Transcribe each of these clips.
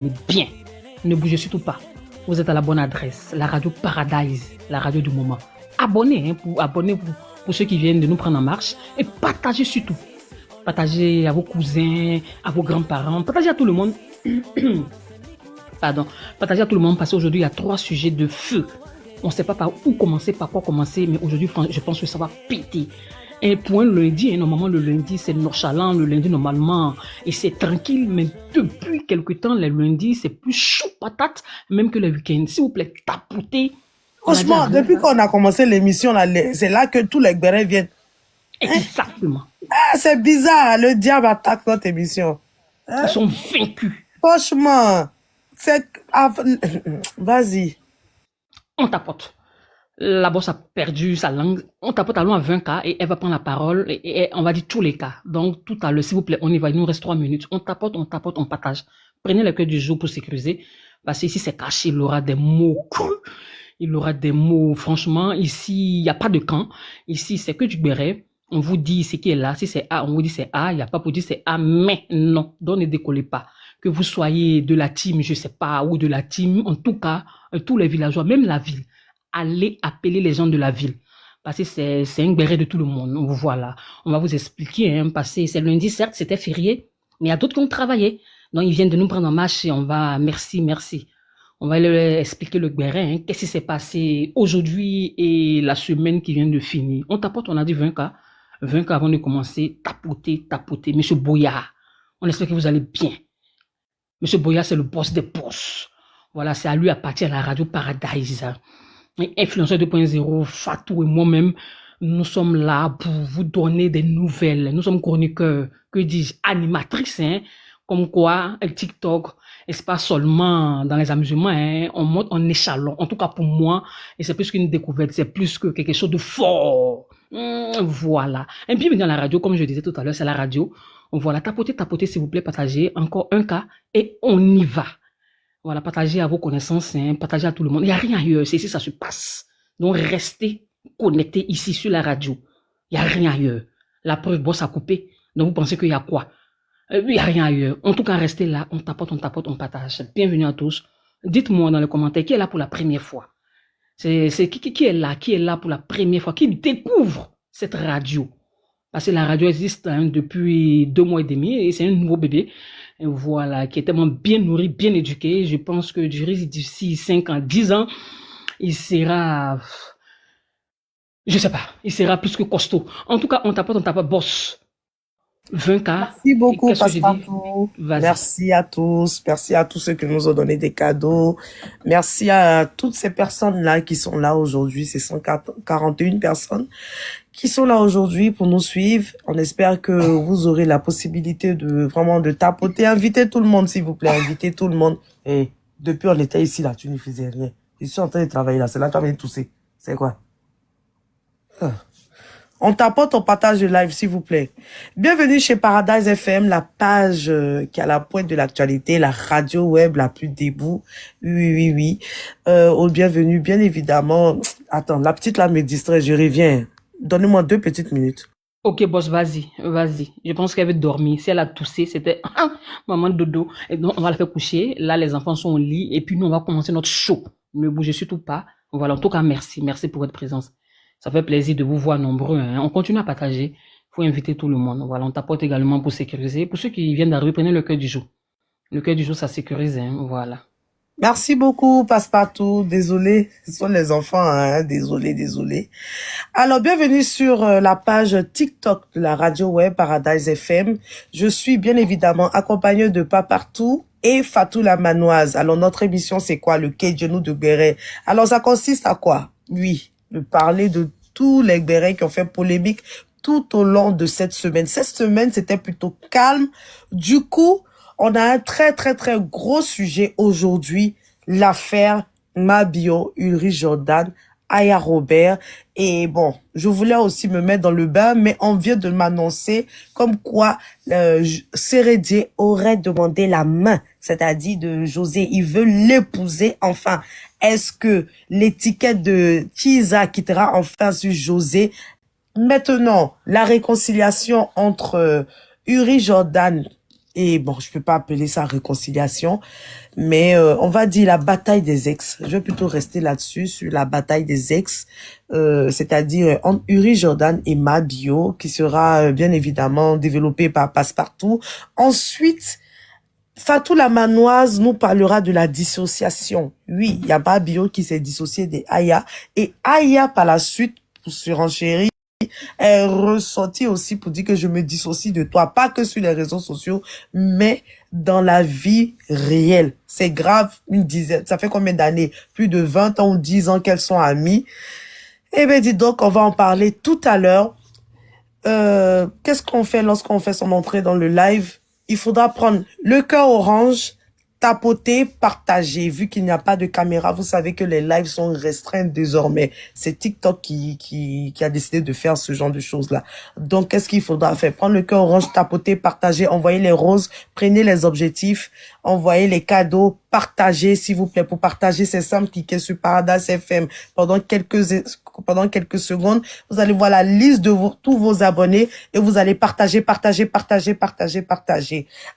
bien. Ne bougez surtout pas. Vous êtes à la bonne adresse. La radio Paradise, la radio du moment. Abonnez, pour ceux qui viennent de nous prendre en marche. Et partagez surtout. Partagez à vos cousins, à vos grands-parents. Partagez à tout le monde. Pardon. Partagez à tout le monde parce qu'aujourd'hui, il y a 3 sujets de feu. On ne sait pas par où commencer, par quoi commencer, mais aujourd'hui, je pense que ça va péter. Et pour un lundi, normalement le lundi c'est nonchalant, le lundi normalement et c'est tranquille, mais depuis quelque temps les lundis c'est plus chaud patate même que le week-end. S'il vous plaît, tapotez. Franchement, depuis qu'on a commencé l'émission, c'est là que tous les Gbérins viennent. Exactement. Ah, c'est bizarre, le diable attaque notre émission. Ils sont vaincus. Franchement, c'est... Vas-y. On tapote. La bosse a perdu sa langue. On tapote à loin à 20 cas et elle va prendre la parole et on va dire tous les cas. Donc, tout à l'heure, s'il vous plaît, on y va. Il nous reste 3 minutes. On tapote, on partage. Prenez le cœur du jour pour sécuriser. Parce qu'ici, c'est caché. Il aura des mots crus. Il aura des mots, franchement. Ici, il n'y a pas de camp. Ici, c'est que du béret. On vous dit ce qui est là. Si c'est A, on vous dit c'est A. Il n'y a pas pour dire c'est A, mais non. Donc, ne décollez pas. Que vous soyez de la team, je sais pas, ou de la team, en tout cas, tous les villageois, même la ville. Allez appeler les gens de la ville. Parce que c'est un béret de tout le monde. Voilà. On va vous expliquer, hein, parce que c'est lundi, certes, c'était férié, mais il y a d'autres qui ont travaillé. Donc, ils viennent de nous prendre en marche et on va, merci. On va leur expliquer le béret, hein, qu'est-ce qui s'est passé aujourd'hui et la semaine qui vient de finir. On tapote, on a dit 20 cas. 20 cas avant de commencer, tapoter. Monsieur Boyard, on espère que vous allez bien. Monsieur Boyard, c'est le boss des boss. Voilà, c'est à lui appartient à la radio Paradise. Influenceur 2.0, Fatou et moi-même, nous sommes là pour vous donner des nouvelles. Nous sommes chroniqueurs, que dis-je, animatrices, hein, comme quoi, TikTok, et c'est pas seulement dans les amusements, hein, on monte en échelon. En tout cas pour moi, et c'est plus qu'une découverte, c'est plus que quelque chose de fort. Voilà. Et bienvenue dans la radio, comme je disais tout à l'heure, c'est la radio. Voilà, tapotez, s'il vous plaît, partagez. Encore un cas, et on y va. Voilà, partagez à vos connaissances, hein, partagez à tout le monde. Il n'y a rien ailleurs, c'est ici ça se passe. Donc restez connectés ici sur la radio. Il n'y a rien ailleurs. La preuve, boss a coupé. Donc vous pensez qu'il y a quoi? Il n'y a rien ailleurs. En tout cas, restez là, on tapote, on partage. Bienvenue à tous. Dites-moi dans les commentaires qui est là pour la première fois. C'est qui est là pour la première fois, qui découvre cette radio. Parce que la radio existe, hein, depuis 2 mois et demi et c'est un nouveau bébé. Et voilà, qui est tellement bien nourri, bien éduqué. Je pense que d'ici 5 ans, 10 ans, il sera, je sais pas, il sera plus que costaud. En tout cas, on tapote, boss. 20 cas. Merci beaucoup, Passepartout. Merci à tous. Merci à tous ceux qui nous ont donné des cadeaux. Merci à toutes ces personnes-là qui sont là aujourd'hui. C'est 141 personnes qui sont là aujourd'hui pour nous suivre. On espère que vous aurez la possibilité de vraiment de tapoter. Invitez tout le monde, s'il vous plaît. Invitez tout le monde. Et depuis on était ici, là, tu ne faisais rien. Je suis en train de travailler là. C'est là que tu as bien toussé. C'est quoi? On tapote, on partage le live, s'il vous plaît. Bienvenue chez Paradise FM, la page qui est à la pointe de l'actualité, la radio web la plus debout. Oui. Bienvenue, bien évidemment. Attends, la petite là me distrait, je reviens. Donnez-moi 2 petites minutes. Ok, boss, vas-y. Je pense qu'elle veut dormir. Si elle a toussé, c'était maman dodo. Et donc, on va la faire coucher. Là, les enfants sont au lit. Et puis, nous, on va commencer notre show. Ne bougez surtout pas. Voilà, en tout cas, merci. Merci pour votre présence. Ça fait plaisir de vous voir nombreux, hein. On continue à partager. Faut inviter tout le monde. Voilà, on tapote également pour sécuriser. Pour ceux qui viennent d'arriver, prenez le cœur du jour. Le cœur du jour, ça sécurise, hein. Voilà. Merci beaucoup, Passepartout. Désolé, ce sont les enfants, hein. Désolé. Alors, bienvenue sur la page TikTok de la radio web Paradise FM. Je suis bien évidemment accompagnée de Passepartout et Fatou la Manoise. Alors, notre émission, c'est quoi? Le quai de genoux de Béret. Alors, ça consiste à quoi? Oui, de parler de tous les Gbérins qui ont fait polémique tout au long de cette semaine. Cette semaine, c'était plutôt calme. Du coup, on a un très gros sujet aujourd'hui, l'affaire Mabio, Ulrich Jordan, Aya Robert. Et bon, je voulais aussi me mettre dans le bain, mais on vient de m'annoncer comme quoi Sérédier aurait demandé la main, c'est-à-dire de José. Il veut l'épouser enfin. Est-ce que l'étiquette de Kiza quittera enfin sur José? Maintenant, la réconciliation entre Uri Jordan Et bon, je peux pas appeler ça réconciliation, mais on va dire la bataille des ex. Je vais plutôt rester là-dessus, sur la bataille des ex, c'est-à-dire entre Uri Jordan et Mabio, qui sera bien évidemment développé par Passepartout. Ensuite, Fatou la Manoise nous parlera de la dissociation. Oui, il y a Mabio qui s'est dissocié des Aya, et Aya par la suite, pour surenchérir, est ressorti aussi pour dire que je me dissocie de toi, pas que sur les réseaux sociaux, mais dans la vie réelle. C'est grave, une dizaine, ça fait combien d'années? Plus de 20 ans ou 10 ans qu'elles sont amies. Eh bien, dis donc, on va en parler tout à l'heure. Qu'est-ce qu'on fait lorsqu'on fait son entrée dans le live? Il faudra prendre le cœur orange, tapoter, partager. Vu qu'il n'y a pas de caméra, vous savez que les lives sont restreints désormais. C'est TikTok qui a décidé de faire ce genre de choses-là. Donc, qu'est-ce qu'il faudra faire? Prendre le cœur orange, tapoter, partager, envoyer les roses, prenez les objectifs, envoyez les cadeaux, partagez, s'il vous plaît. Pour partager, c'est simple, cliquez sur Paradise FM. Pendant quelques secondes, vous allez voir la liste de tous vos abonnés et vous allez partager.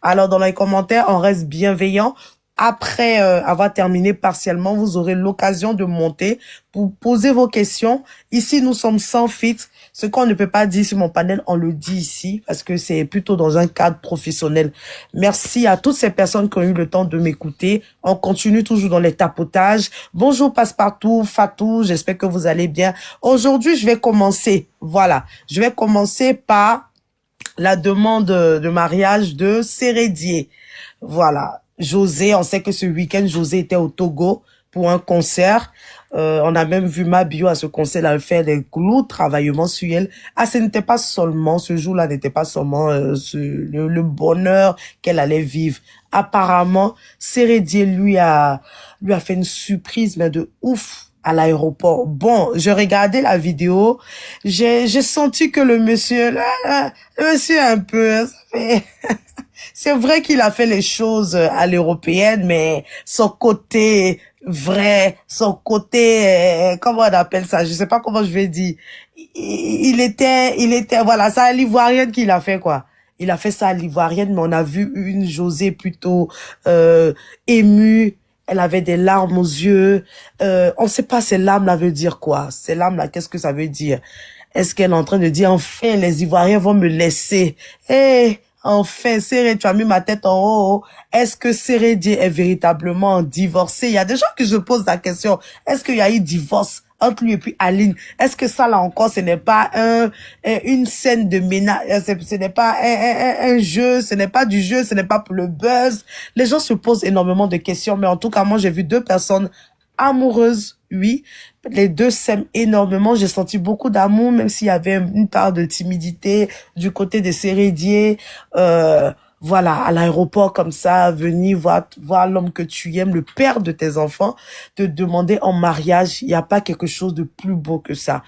Alors, dans les commentaires, on reste bienveillant. Après avoir terminé partiellement, vous aurez l'occasion de monter pour poser vos questions. Ici, nous sommes sans filtre. Ce qu'on ne peut pas dire sur mon panel, on le dit ici parce que c'est plutôt dans un cadre professionnel. Merci à toutes ces personnes qui ont eu le temps de m'écouter. On continue toujours dans les tapotages. Bonjour Passepartout, Fatou, j'espère que vous allez bien. Aujourd'hui, je vais commencer. Voilà, je vais commencer par la demande de mariage de Sérédier. Voilà. José, on sait que ce week-end, José était au Togo pour un concert. On a même vu Mabio à ce concert, elle faire des gros travaillements sur elle. Ah, ce n'était pas seulement, ce jour-là n'était pas seulement le bonheur qu'elle allait vivre. Apparemment, Sérédier lui a fait une surprise, mais de ouf, à l'aéroport. Bon, je regardais la vidéo, j'ai senti que le monsieur un peu, ça fait... C'est vrai qu'il a fait les choses à l'européenne, mais son côté vrai, son côté, comment on appelle ça? Je sais pas comment je vais dire. Il était, voilà, ça à l'ivoirienne qu'il a fait, quoi. Il a fait ça à l'ivoirienne, mais on a vu une Josée plutôt, émue. Elle avait des larmes aux yeux. On sait pas ces larmes-là veut dire quoi. Ces larmes-là, qu'est-ce que ça veut dire? Est-ce qu'elle est en train de dire, enfin, les Ivoiriens vont me laisser? Enfin, Sérédier, tu as mis ma tête en haut. Est-ce que Sérédier est véritablement divorcé? Il y a des gens qui se posent la question. Est-ce qu'il y a eu divorce entre lui et puis Aline? Est-ce que ça, là encore, ce n'est pas une scène de ménage? Ce n'est pas un jeu, ce n'est pas du jeu, ce n'est pas pour le buzz. Les gens se posent énormément de questions, mais en tout cas, moi, j'ai vu deux personnes amoureuses, oui. Les deux s'aiment énormément. J'ai senti beaucoup d'amour, même s'il y avait une part de timidité du côté des Sérédier. Voilà, à l'aéroport comme ça, venir voir l'homme que tu aimes, le père de tes enfants, te demander en mariage. Il n'y a pas quelque chose de plus beau que ça.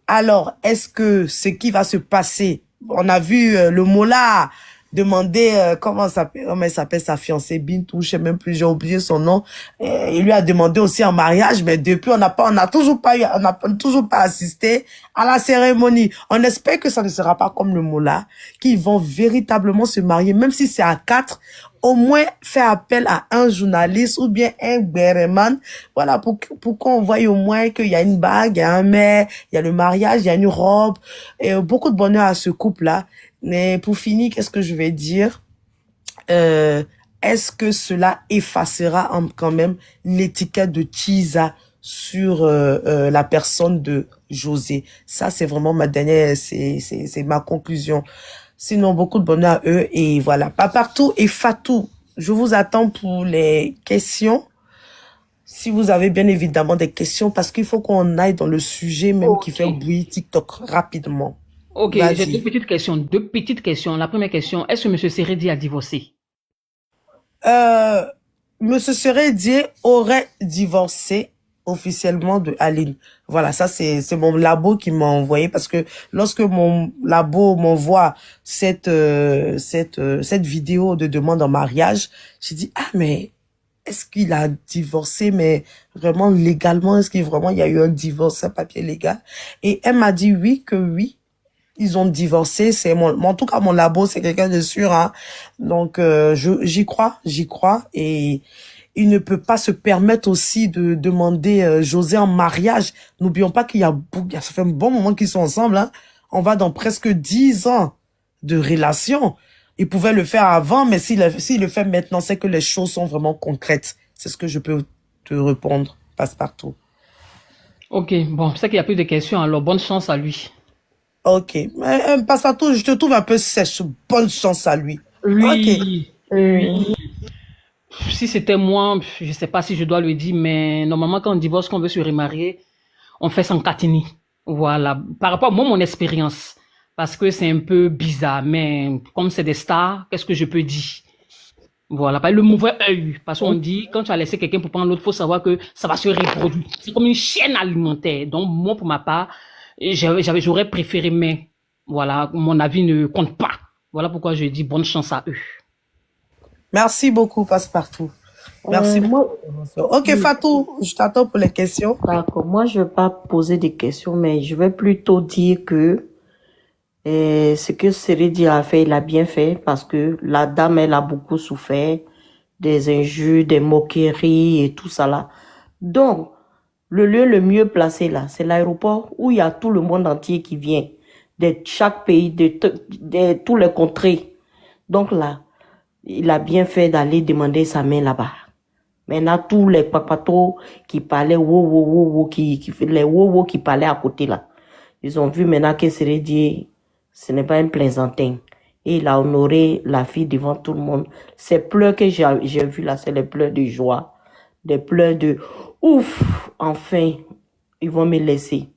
Alors, est-ce que ce qui va se passer, on a vu le Mola demander comment elle s'appelle sa fiancée Bintou, je sais même plus, j'ai oublié son nom. Il lui a demandé aussi en mariage, mais depuis on n'a toujours pas assisté à la cérémonie. On espère que ça ne sera pas comme le Mola, qu'ils vont véritablement se marier, même si c'est à 4. Au moins faire appel à un journaliste ou bien un béréman, voilà, pour qu'on voie au moins qu'il y a une bague, il y a un mets, il y a le mariage, il y a une robe, et beaucoup de bonheur à ce couple-là. Mais pour finir, qu'est-ce que je vais dire? Est-ce que cela effacera quand même l'étiquette de Chiza sur la personne de José? Ça, c'est vraiment ma dernière, c'est ma conclusion. Sinon, beaucoup de bonheur à eux. Et voilà, Passepartout et Fatou, je vous attends pour les questions. Si vous avez bien évidemment des questions, parce qu'il faut qu'on aille dans le sujet même qui fait bouillir TikTok rapidement. Ok, j'ai Vas-y. deux petites questions. La première question, est-ce que M. Sérédier a divorcé? Monsieur Sérédier aurait divorcé officiellement de Aline. Voilà, ça c'est mon labo qui m'a envoyé, parce que lorsque mon labo m'envoie cette vidéo de demande en mariage, j'ai dit ah mais est-ce qu'il a divorcé, mais vraiment légalement, est-ce qu'il vraiment il y a eu un divorce, un papier légal? Et elle m'a dit oui, ils ont divorcé. En tout cas, mon labo, c'est quelqu'un de sûr, hein. Donc, j'y crois. Et il ne peut pas se permettre aussi de demander José en mariage. N'oublions pas ça fait un bon moment qu'ils sont ensemble, hein. On va dans presque 10 ans de relation. Il pouvait le faire avant, mais s'il le fait maintenant, c'est que les choses sont vraiment concrètes. C'est ce que je peux te répondre, Passepartout. Ok, bon, c'est qu'il n'y a plus de questions, alors bonne chance à lui. Ok. Mais, Passepartout, je te trouve un peu sèche. Bonne chance à lui. Ok. Oui, oui. Si c'était moi, je sais pas si je dois le dire, mais normalement, quand on divorce, qu'on veut se remarier, on fait sans catini. Voilà. Par rapport à moi, mon expérience. Parce que c'est un peu bizarre, mais comme c'est des stars, qu'est-ce que je peux dire? Voilà, le mauvais œil. Parce qu'on dit, quand tu as laissé quelqu'un pour prendre l'autre, faut savoir que ça va se reproduire. C'est comme une chaîne alimentaire. Donc, moi, pour ma part, j'aurais préféré, mais voilà, mon avis ne compte pas. Voilà pourquoi je dis bonne chance à eux. Merci beaucoup, Passepartout. Merci beaucoup. Ok, Fatou, je t'attends pour les questions. D'accord. Moi, je vais pas poser des questions, mais je vais plutôt dire que ce que Seredi a fait, il a bien fait parce que la dame, elle a beaucoup souffert des injures, des moqueries et tout ça là. Donc, le lieu le mieux placé là, c'est l'aéroport où il y a tout le monde entier qui vient de chaque pays, de tous les contrées. Donc là, il a bien fait d'aller demander sa main là-bas. Maintenant, tous les papatos qui parlaient les wo qui parlaient à côté là, ils ont vu maintenant que Seredi, ce n'est pas un plaisantin. Et il a honoré la fille devant tout le monde. Ces pleurs que j'ai vus là, c'est les pleurs de joie, des pleurs de ouf, enfin, ils vont me laisser.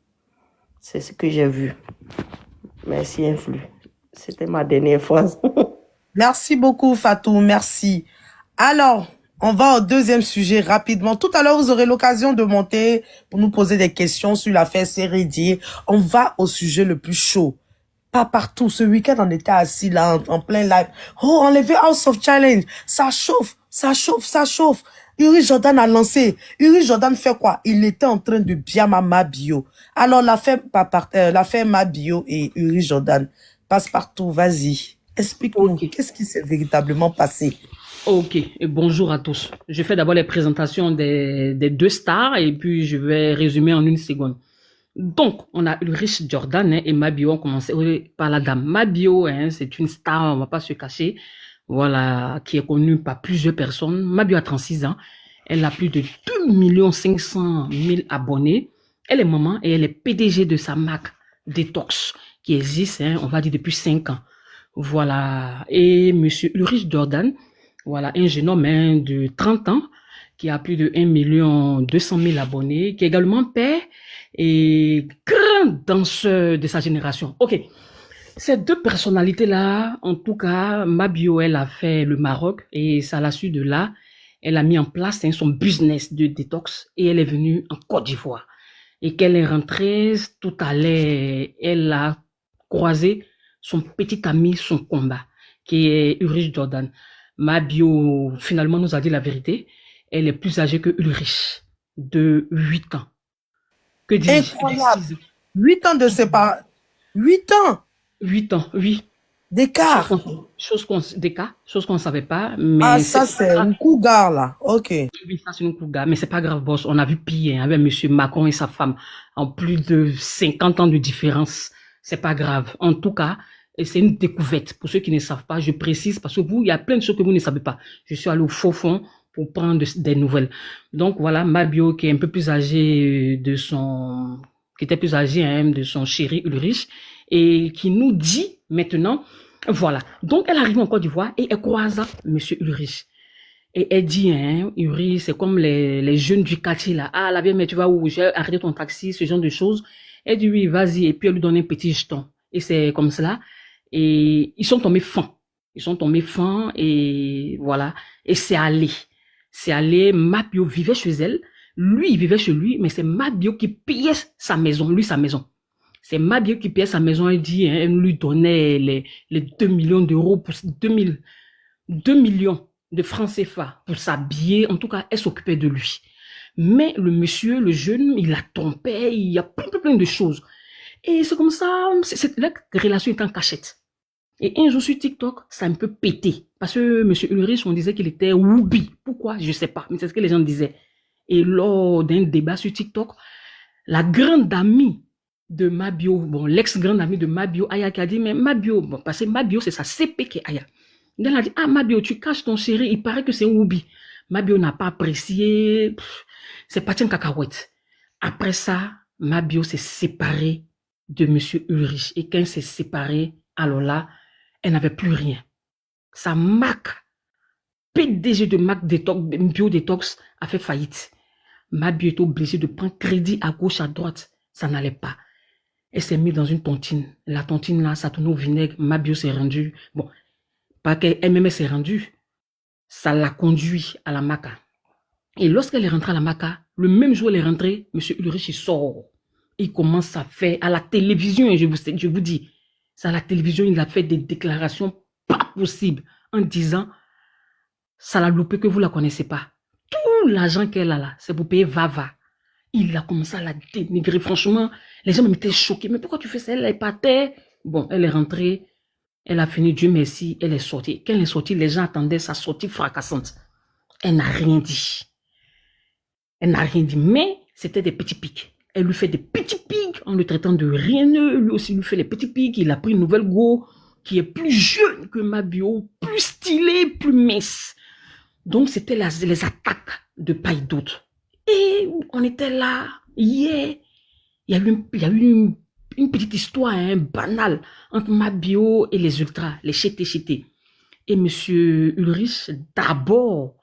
C'est ce que j'ai vu. Merci, Influ. C'était ma dernière phrase. Merci beaucoup, Fatou. Merci. Alors, on va au deuxième sujet rapidement. Tout à l'heure, vous aurez l'occasion de monter pour nous poser des questions sur l'affaire Seredi. On va au sujet le plus chaud. Pas partout. Ce week-end, on était assis là, en plein live. Oh, enlevez House of Challenge. Ça chauffe, ça chauffe, ça chauffe. Uri Jordan a lancé. Uri Jordan fait quoi? Il était en train de bien Mabio. Alors, l'affaire Mabio et Uri Jordan passe partout. Vas-y. Explique-nous, qu'est-ce qui s'est véritablement passé? Ok, et bonjour à tous. Je fais d'abord les présentations des deux stars et puis je vais résumer en une seconde. Donc, on a Ulrich Jordan et Mabio. On commence par la dame. Mabio, c'est une star, on va pas se cacher, voilà, qui est connue par plusieurs personnes. Mabio a 36 ans. Elle a plus de 2 500 000 abonnés. Elle est maman et elle est PDG de sa marque Detox, qui existe, on va dire, depuis 5 ans. Voilà. Et monsieur Ulrich Jordan, voilà, un jeune homme de 30 ans qui a plus de 1 200 000 abonnés, qui est également père et grand danseur de sa génération. Ok. Ces deux personnalités-là, en tout cas, Mabio, elle a fait le Maroc et c'est à la suite de là, elle a mis en place son business de détox et elle est venue en Côte d'Ivoire. Et qu'elle est rentrée, tout à l'heure, elle a croisé son petit ami, son combat, qui est Ulrich Jordan. Mabio, finalement, nous a dit la vérité. Elle est plus âgée que Ulrich, de 8 ans. Que dis-je? Incroyable. 8 ans de séparation. 8 ans. 8 ans, oui. D'écart. Chose qu'on ne savait pas. Mais ah, ça, c'est un cougar, là. Ok. Oui, ça, c'est un cougar. Mais c'est pas grave, boss. On a vu pire avec monsieur Macron et sa femme. En plus de 50 ans de différence. C'est pas grave. En tout cas, c'est une découverte. Pour ceux qui ne savent pas, je précise, parce que vous, il y a plein de choses que vous ne savez pas. Je suis allé au faux fond pour prendre des nouvelles. Donc, voilà, Mabio, qui est un peu plus âgé qui était plus âgé, de son chéri Ulrich, et qui nous dit maintenant, voilà. Donc, elle arrive en Côte d'Ivoire et elle croise monsieur Ulrich. Et elle dit, Ulrich, c'est comme les jeunes du quartier, là. Ah, là, bien, mais tu vas où? J'ai arrêté ton taxi, ce genre de choses. Elle dit, oui, vas-y. Et puis, elle lui donne un petit jeton. Et c'est comme cela. Et ils sont tombés fins. Ils sont tombés fins et voilà. Et c'est allé. C'est allé. Mabio vivait chez elle. Lui, il vivait chez lui, mais c'est Mabio qui payait sa maison. Lui, sa maison. C'est Mabio qui payait sa maison. Elle dit, elle lui donnait les 2 millions d'euros pour 2 millions de francs CFA pour s'habiller. En tout cas, elle s'occupait de lui. Mais le monsieur, le jeune, il la trompait. Il y a plein de choses. Et c'est comme ça, la relation est en cachette. Et un jour sur TikTok, ça a un peu pété. Parce que M. Ulrich, on disait qu'il était woubi. Pourquoi? Je ne sais pas. Mais c'est ce que les gens disaient. Et lors d'un débat sur TikTok, la grande amie de Mabio, bon, l'ex-grande amie de Mabio, Aya, qui a dit, mais Mabio, bon, parce que Mabio, c'est sa CP qui est Aya. Elle a dit, ah, Mabio, tu caches ton chéri, il paraît que c'est un woubi. Mabio n'a pas apprécié, c'est pas une cacahuète. Après ça, Mabio s'est séparée de M. Ulrich. Et quand elle s'est séparée, alors là, elle n'avait plus rien. Sa marque, PDG de marque Bio Detox, a fait faillite. Mabio est obligée de prendre crédit à gauche, à droite. Ça n'allait pas. Elle s'est mise dans une tontine. La tontine là, ça tournait au vinaigre. Mabio s'est rendue. Bon, pas qu'elle-même s'est rendue. Ça l'a conduit à la Maca. Et lorsqu'elle est rentrée à la Maca, le même jour elle est rentrée, M. Ulrich il sort. Il commence à faire à la télévision, je vous dis. C'est à la télévision, il a fait des déclarations pas possibles en disant, ça l'a loupé que vous la connaissez pas. Tout l'argent qu'elle a là, c'est pour payer Vava. Il a commencé à la dénigrer. Franchement, les gens m'étaient choqués. Mais pourquoi tu fais ça? Elle est pas terre. Bon, elle est rentrée. Elle a fini, Dieu merci, elle est sortie. Quand elle est sortie, les gens attendaient sa sortie fracassante. Elle n'a rien dit. Elle n'a rien dit. Mais c'était des petits pics. Elle lui fait des petits pics en le traitant de rieneux. Lui aussi lui fait les petits pics. Il a pris une nouvelle go qui est plus jeune que Mabio, plus stylée, plus mince. Donc, c'était les attaques de paille d'autres. Et on était là. Hier, il y a eu une petite histoire banale entre Mabio et les ultras, les chétés. Et M. Ulrich, d'abord,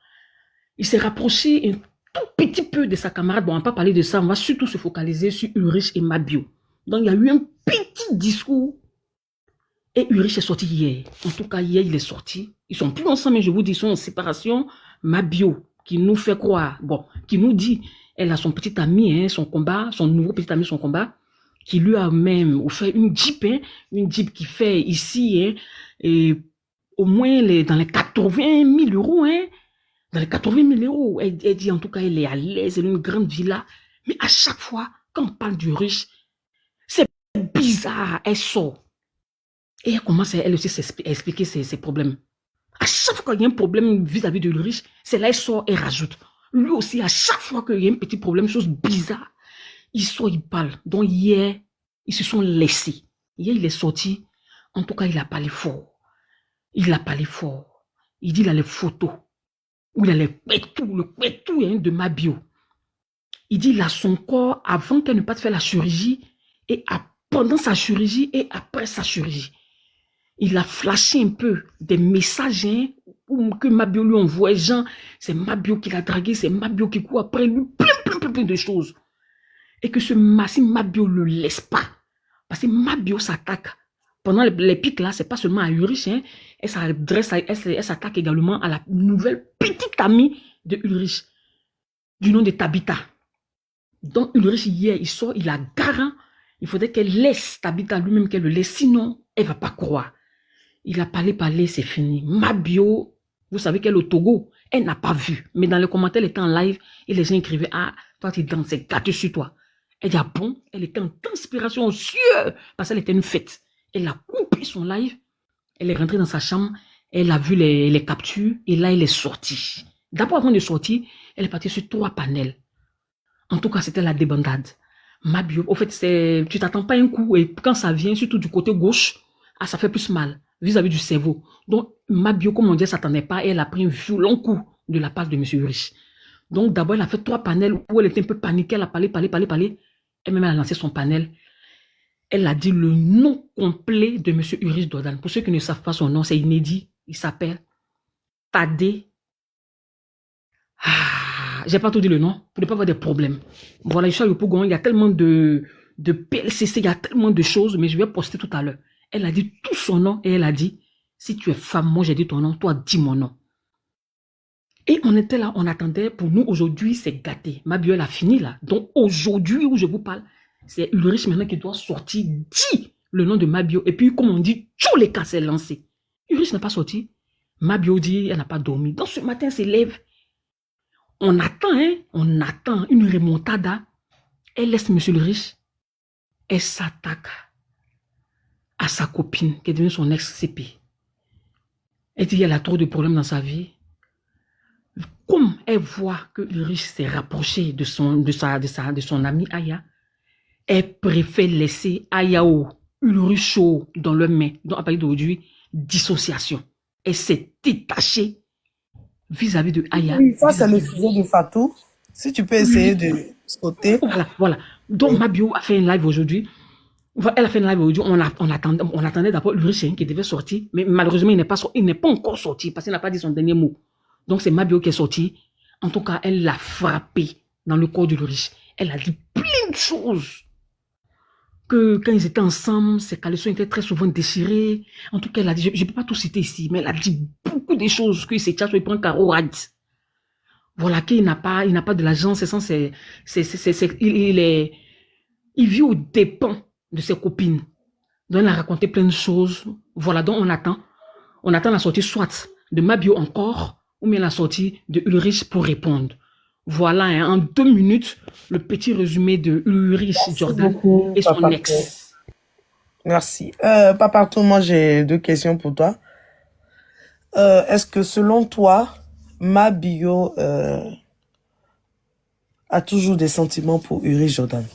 il s'est rapproché un tout petit peu de sa camarade. Bon, on ne va pas parler de ça, on va surtout se focaliser sur Ulrich et Mabio. Donc, il y a eu un petit discours. Et Ulrich est sorti hier. En tout cas, hier, il est sorti. Ils sont plus ensemble, mais je vous dis, ils sont en séparation. Mabio, qui nous fait croire, bon, qui nous dit, elle a son petit ami, son combat, son nouveau petit ami, son combat, qui lui a même offert une Jeep qui fait ici, et au moins dans les 80 000 euros, dans les 80 000 euros. Elle dit, en tout cas, elle est à l'aise, elle a une grande villa. Mais à chaque fois, quand on parle du riche, c'est bizarre, elle sort. Et elle commence, elle aussi, à expliquer ses problèmes. À chaque fois qu'il y a un problème vis-à-vis de riche, c'est là, elle sort et rajoute. Lui aussi, à chaque fois qu'il y a un petit problème, chose bizarre, il sort, il parle. Donc hier, ils se sont laissés. Hier, il est sorti. En tout cas, il a parlé fort. Il dit, il a les photos. Où il a le pétou de Mabio. Il dit, il a son corps avant qu'elle ne parte faire la chirurgie, et pendant sa chirurgie et après sa chirurgie. Il a flashé un peu des messages que Mabio lui envoie. Genre, c'est Mabio qui l'a dragué, c'est Mabio qui court après lui, plein de choses. Et que si Mabio ne le laisse pas, parce que Mabio s'attaque. Pendant les pics là, c'est pas seulement à Ulrich, elle s'attaque également à la nouvelle petite amie de Ulrich, du nom de Tabitha. Donc Ulrich hier, il sort, il a garant. Il faudrait qu'elle laisse Tabitha lui-même, qu'elle le laisse, sinon elle va pas croire. Il a parlé, c'est fini. Mabio, vous savez qu'elle est au Togo, elle n'a pas vu. Mais dans les commentaires, elle était en live et les gens écrivaient, ah, toi tu danses, c'est gâté sur toi. Elle dit, ah bon, elle était en transpiration aux cieux parce qu'elle était une fête. Elle a coupé son live, elle est rentrée dans sa chambre, elle a vu les captures et là, elle est sortie. D'abord, avant de sortir, elle est partie sur 3 panels. En tout cas, c'était la débandade. Mabio, au fait, tu t'attends pas un coup et quand ça vient, surtout du côté gauche, ah, ça fait plus mal vis-à-vis du cerveau. Donc, Mabio, comme on dit, elle s'attendait pas et elle a pris un violent coup de la part de M. Ulrich. Donc, d'abord, elle a fait 3 panels où elle était un peu paniquée, elle a parlé. Elle-même, elle a lancé son panel. Elle a dit le nom complet de M. Ulrich Dodan. Pour ceux qui ne savent pas son nom, c'est inédit. Il s'appelle Tadé. J'ai pas tout dit le nom pour ne pas avoir des problèmes. Voilà, je suis à Yopougon, il y a tellement de PLCC, il y a tellement de choses, mais je vais poster tout à l'heure. Elle a dit tout son nom et elle a dit, si tu es femme, moi j'ai dit ton nom, toi dis mon nom. Et on était là, on attendait, pour nous aujourd'hui c'est gâté. Mabio elle a fini là. Donc aujourd'hui où je vous parle, c'est Ulrich maintenant qui doit sortir, dit le nom de Mabio. Et puis comme on dit, tous les cas c'est lancé. Ulrich n'a pas sorti. Mabio dit, elle n'a pas dormi. Donc ce matin, elle s'élève. On attend une remontada. Elle laisse M. Ulrich. elle s'attaque à sa copine, qui est devenue son ex-CP. Elle dit qu'elle a trop de problèmes dans sa vie. Comme elle voit que Ulrich s'est rapproché de son ami Aya, elle préfère laisser Ayao, Ulrich dans le main. Donc, à partir d'aujourd'hui, dissociation. Elle s'est détachée vis-à-vis de Aya. Oui, ça, c'est le sujet de Fatou. Si tu peux essayer de sauter. Voilà. Donc, Mabio a fait un live aujourd'hui. Elle a fait un live aujourd'hui. On attendait d'abord Ulrich qui devait sortir. Mais malheureusement, il n'est pas encore sorti parce qu'il n'a pas dit son dernier mot. Donc, c'est Mabio qui est sorti. En tout cas, elle l'a frappé dans le corps d'Ulrich. Elle a dit plein de choses. Que quand ils étaient ensemble, ses caleçons étaient très souvent déchirés. En tout cas, elle a dit, je ne peux pas tout citer ici, mais elle a dit beaucoup de choses, qu'il s'est tchassé, il prend Caro Rad. Voilà, qu'il n'a pas de l'argent, il vit aux dépens de ses copines. Donc, elle a raconté plein de choses. Voilà, donc on attend la sortie soit de Mabio encore, ou bien la sortie de Ulrich pour répondre. Voilà, hein, en 2 minutes, le petit résumé de Ulrich Jordan beaucoup, et son Papa ex. Merci. Papartou, moi j'ai 2 questions pour toi. Est-ce que selon toi, Mabio a toujours des sentiments pour Ulrich Jordan?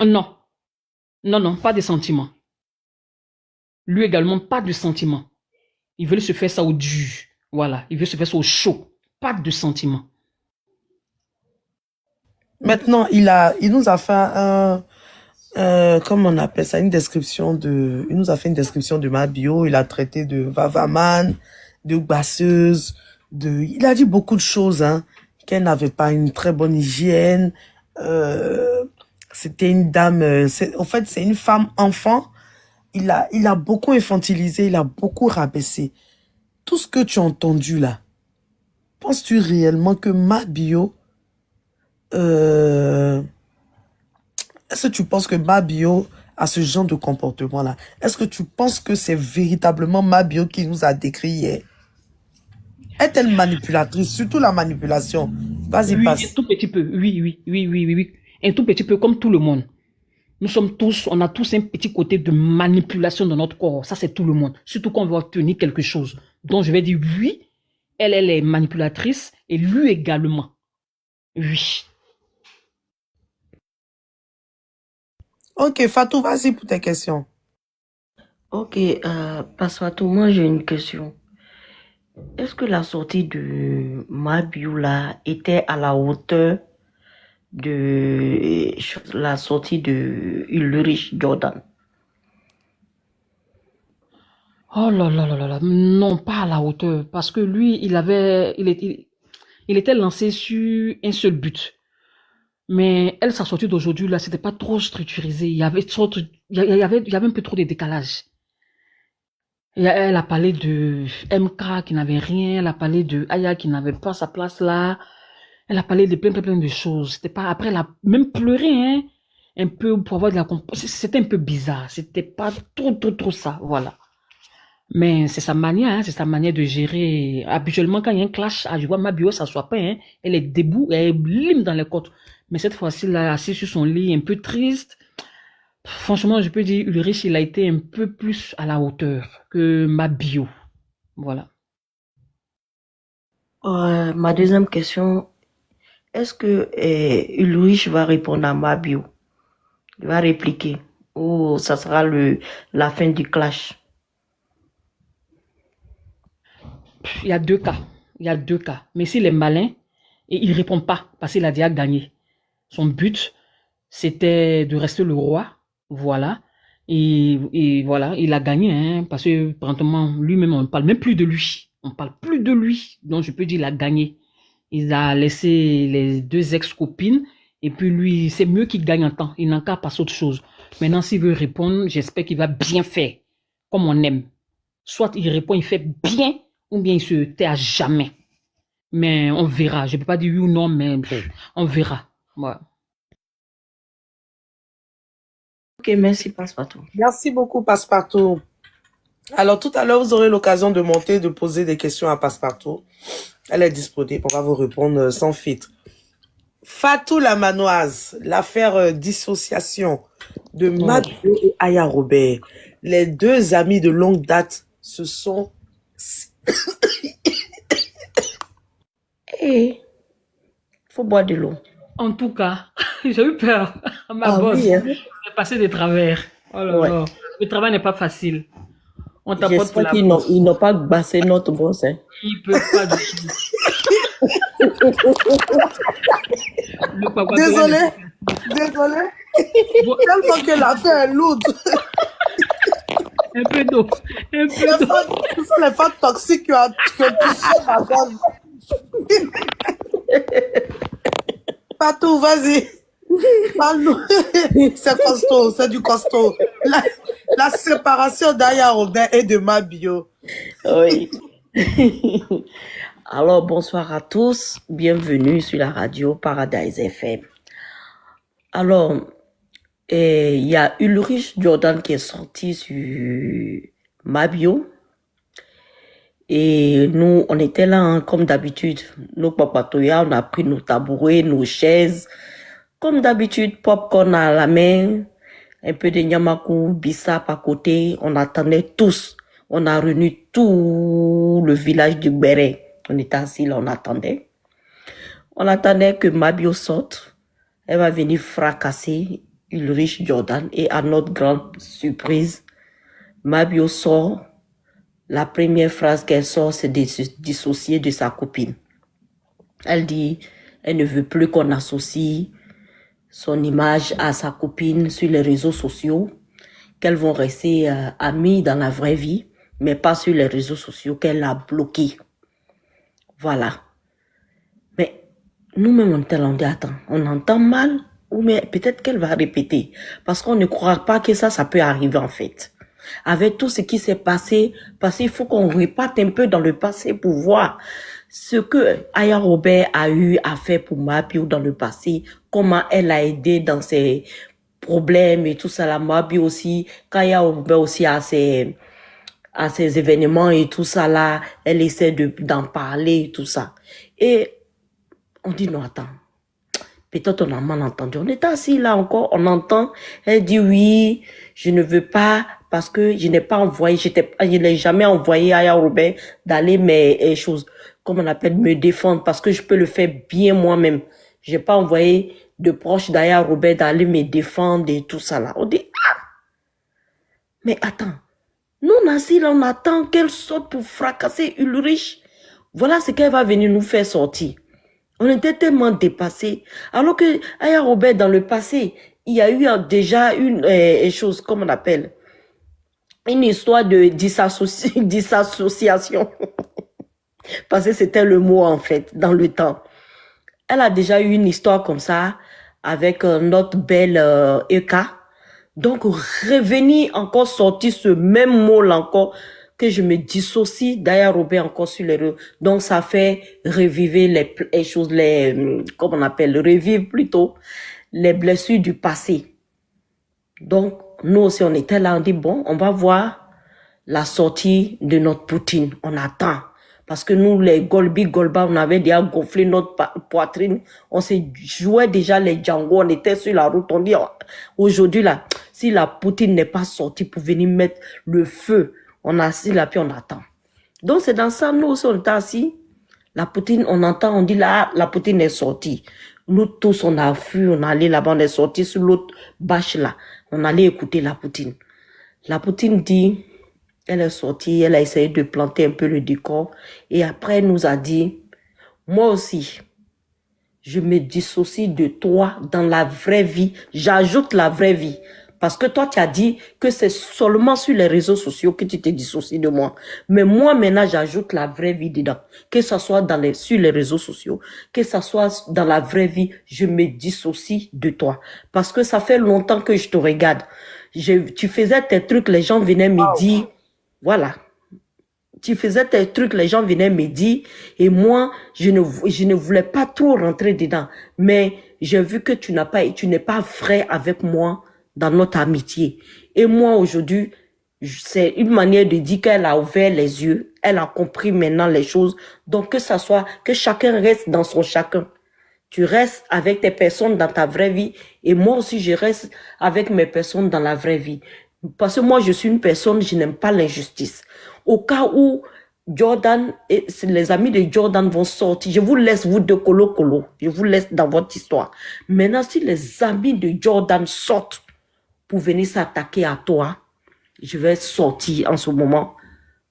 Non. Non, pas de sentiments. Lui également, pas de sentiments. Il veut se faire ça au dur. Voilà, il veut se faire ça au chaud. Pas de sentiments. Maintenant, il nous a fait comment on appelle ça, il nous a fait une description de Mabio. Il a traité de vavaman, de basseuse, il a dit beaucoup de choses, hein, qu'elle n'avait pas une très bonne hygiène. C'était une dame, en fait, c'est une femme enfant. Il a beaucoup infantilisé, il a beaucoup rabaissé. Tout ce que tu as entendu là, penses-tu réellement que Mabio, est-ce que tu penses que Mabio a ce genre de comportement-là? Est-ce que tu penses que c'est véritablement Mabio qui nous a décrit hier? Est-elle manipulatrice? Surtout la manipulation. Vas-y, Oui, passe. un tout petit peu. Oui. Un tout petit peu comme tout le monde. On a tous un petit côté de manipulation dans notre corps. Ça, c'est tout le monde. Surtout quand on veut obtenir quelque chose. Donc, je vais dire oui, elle est manipulatrice et lui également. Oui. Ok, Fatou, vas-y pour tes questions. Ok, Passepartout, moi j'ai une question. Est-ce que la sortie de Mabio là était à la hauteur de la sortie de Ulrich Jordan? Oh là, non, pas à la hauteur, parce que lui, il était lancé sur un seul but. Mais elle, sa sortie d'aujourd'hui, là, c'était pas trop structurisé. Il y avait un peu trop de décalage. Elle a parlé de MK qui n'avait rien, elle a parlé de Aya qui n'avait pas sa place là, elle a parlé de plein de choses. C'était pas, après, elle a même pleuré, hein, un peu pour avoir de la compassion. C'était un peu bizarre. C'était pas trop ça, voilà. Mais c'est sa manière, hein, c'est sa manière de gérer. Habituellement, quand il y a un clash, je vois Mabio, ça soit pas, hein, elle est debout, elle est lime dans les côtes. Mais cette fois-ci, là, assise sur son lit, un peu triste. Franchement, je peux dire, Ulrich, il a été un peu plus à la hauteur que Mabio. Voilà. Ma deuxième question, est-ce que Ulrich va répondre à Mabio? Il va répliquer? Ou ça sera la fin du clash? Il y a 2 cas. Il y a 2 cas. Mais s'il est malin, et il répond pas, parce qu'il a déjà gagné. Son but, c'était de rester le roi. Voilà. Et voilà, il a gagné, hein, parce que, promptement, lui-même, on ne parle même plus de lui. On ne parle plus de lui. Donc, je peux dire, il a gagné. Il a laissé les 2 ex-copines. Et puis, lui, c'est mieux qu'il gagne en temps. Il n'a qu'à passer autre chose. Maintenant, s'il veut répondre, j'espère qu'il va bien faire. Comme on aime. Soit il répond, il fait bien, ou bien il se tait à jamais. Mais on verra. Je ne peux pas dire oui ou non, mais on verra. Voilà. Ok, merci Passepartout. Merci beaucoup, Passepartout. Alors, tout à l'heure, vous aurez l'occasion de monter, de poser des questions à Passepartout. Elle est disponible. On va vous répondre sans filtre. Fatou la Manoise, l'affaire dissociation de Mm. Mabio et Aya Robert. Les deux amis de longue date se sont... Eh, faut boire de l'eau. En tout cas, j'ai eu peur. Ma Ah bosse, oui, hein? c'est passé des travers. Oh là Ouais. là. Le travail n'est pas facile. On tapote pour J'espère la qu'ils bosse. n'ont pas bassé notre boss. Hein. Ils peuvent pas du tout. Le papa Désolé, n'est désolé. Bon, Tellement que l'affaire est lourde. un peu d'eau. Un peu Les d'eau. femmes, ce sont les femmes toxiques qui ont touché ma dame. Fatou, vas-y. Parle-nous. C'est costaud, c'est du costaud. La séparation d'Aya Robert et de Mabio. Oui. Alors, bonsoir à tous. Bienvenue sur la radio Paradise FM. Alors, il y a Ulrich Jordan qui est sorti sur Mabio. Et nous, on était là, hein, comme d'habitude. Nos papatoya, on a pris nos tabourets, nos chaises. Comme d'habitude, popcorn à la main, un peu de nyamakou, bissap à côté. On attendait tous. On a réuni tout le village du Béret. On était assis là, on attendait. On attendait que Mabio sorte. Elle va venir fracasser Ulrich Jordan. Et à notre grande surprise, Mabio sort. La première phrase qu'elle sort, c'est de se dissocier de sa copine. Elle dit, elle ne veut plus qu'on associe son image à sa copine sur les réseaux sociaux, qu'elles vont rester amies dans la vraie vie, mais pas sur les réseaux sociaux, qu'elle a bloqué. Voilà. Mais nous-mêmes, on était là, on dit, attends, on entend mal, ou mais peut-être qu'elle va répéter, parce qu'on ne croit pas que ça peut arriver en fait. Avec tout ce qui s'est passé, parce qu'il faut qu'on reparte un peu dans le passé pour voir ce que Aya Robert a eu à faire pour Mabio dans le passé, comment elle a aidé dans ses problèmes et tout ça, la Mabio aussi, quand Aya Robert aussi a ses événements et tout ça là, elle essaie d'en parler et tout ça. Et on dit non, attends, peut-être on a mal entendu. On est assis là encore, on entend, elle dit oui, je ne veux pas, parce que je n'ai pas envoyé, je n'ai jamais envoyé Aya Robert d'aller mes choses, comme on appelle, me défendre, parce que je peux le faire bien moi-même. J'ai pas envoyé de proches d'Aya Robert d'aller me défendre et tout ça là. On dit, ah! Mais attends, nous on est assis là, on attend qu'elle sorte pour fracasser Ulrich. Voilà ce qu'elle va venir nous faire sortir. On était tellement dépassés. Alors que Aya Robert, dans le passé, il y a eu déjà une chose, comme on appelle, une histoire de dissociation. Parce que c'était le mot, en fait, dans le temps. Elle a déjà eu une histoire comme ça avec notre belle Eka. Donc, revenir encore sortir ce même mot-là encore, que je me dissocie d'Aya Robert encore sur les réseaux. Donc, ça fait revivre les choses, comment on appelle, revivre plutôt les blessures du passé. Donc, nous aussi, on était là, on dit, bon, on va voir la sortie de notre Poutine. On attend. Parce que nous, les Golba, on avait déjà gonflé notre poitrine. On se jouait déjà les Django. On était sur la route. On dit, aujourd'hui, là, si la Poutine n'est pas sortie pour venir mettre le feu, on est assis là, puis on attend. Donc, c'est dans ça, nous aussi, on était assis. La Poutine, on entend, on dit là, la Poutine est sortie. Nous tous, on a fui, on allait là-bas, on est sortis sur l'autre bâche là. On allait écouter la Poutine. La Poutine dit, elle est sortie, elle a essayé de planter un peu le décor. Et après, elle nous a dit, moi aussi, je me dissocie de toi dans la vraie vie. J'ajoute la vraie vie. Parce que toi, tu as dit que c'est seulement sur les réseaux sociaux que tu te dissocies de moi. Mais moi, maintenant, j'ajoute la vraie vie dedans. Que ce soit sur les réseaux sociaux, que ce soit dans la vraie vie, je me dissocie de toi. Parce que ça fait longtemps que je te regarde. Tu faisais tes trucs, les gens venaient me dire, voilà. Tu faisais tes trucs, les gens venaient me dire, et moi, je ne voulais pas trop rentrer dedans. Mais j'ai vu que tu n'es pas vrai avec moi dans notre amitié. Et moi, aujourd'hui, c'est une manière de dire qu'elle a ouvert les yeux. Elle a compris maintenant les choses. Donc, que chacun reste dans son chacun. Tu restes avec tes personnes dans ta vraie vie et moi aussi, je reste avec mes personnes dans la vraie vie. Parce que moi, je suis une personne, je n'aime pas l'injustice. Au cas où Jordan et les amis de Jordan vont sortir, je vous laisse, vous deux colo, je vous laisse dans votre histoire. Maintenant, si les amis de Jordan sortent pour venir s'attaquer à toi, je vais sortir en ce moment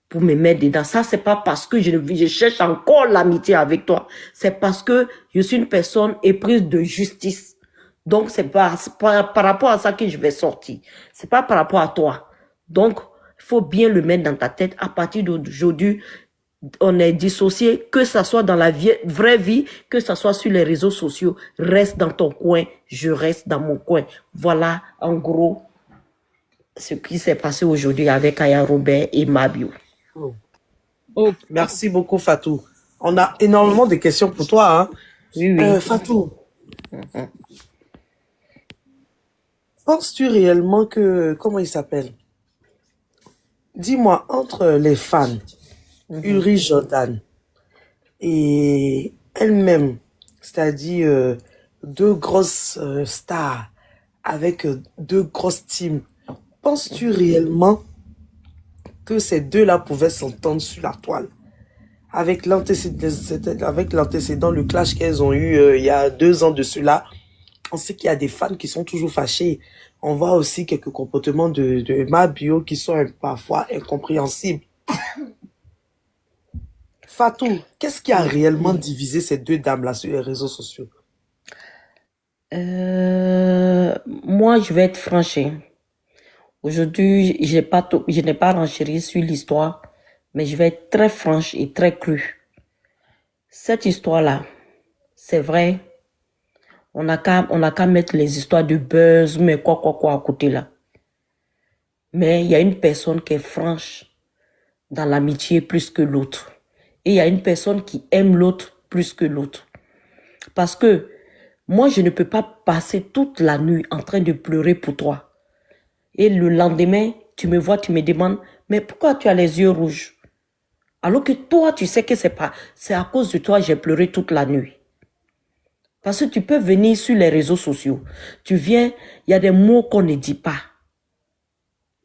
pour me mettre dedans. Ça, c'est pas parce que je cherche encore l'amitié avec toi. C'est parce que je suis une personne éprise de justice. Donc, c'est pas par rapport à ça que je vais sortir. C'est pas par rapport à toi. Donc, il faut bien le mettre dans ta tête. À partir d'aujourd'hui, on est dissocié, que ça soit dans la vraie vie, que ça soit sur les réseaux sociaux. Reste dans ton coin, je reste dans mon coin. Voilà, en gros, ce qui s'est passé aujourd'hui avec Aya Robert et Mabio. Oh, Merci beaucoup, Fatou. On a énormément de questions pour toi. Hein. Oui, oui. Fatou, penses-tu réellement que... Comment il s'appelle? Dis-moi, entre les fans, Ulrich Jordan et elle-même, c'est-à-dire deux grosses stars avec deux grosses teams, penses-tu réellement que ces deux-là pouvaient s'entendre sur la toile? Avec l'antécédent, le clash qu'elles ont eu il y a 2 ans de cela, on sait qu'il y a des fans qui sont toujours fâchés. On voit aussi quelques comportements de Mabio qui sont parfois incompréhensibles. Fatou, qu'est-ce qui a réellement divisé ces deux dames-là sur les réseaux sociaux? Moi, je vais être franche. Aujourd'hui, je n'ai pas renchéri sur l'histoire, mais je vais être très franche et très crue. Cette histoire-là, c'est vrai, on n'a qu'à mettre les histoires de buzz, mais quoi à côté là. Mais il y a une personne qui est franche dans l'amitié plus que l'autre. Et il y a une personne qui aime l'autre plus que l'autre. Parce que moi, je ne peux pas passer toute la nuit en train de pleurer pour toi. Et le lendemain, tu me vois, tu me demandes, mais pourquoi tu as les yeux rouges? Alors que toi, tu sais que c'est à cause de toi que j'ai pleuré toute la nuit. Parce que tu peux venir sur les réseaux sociaux. Tu viens, il y a des mots qu'on ne dit pas.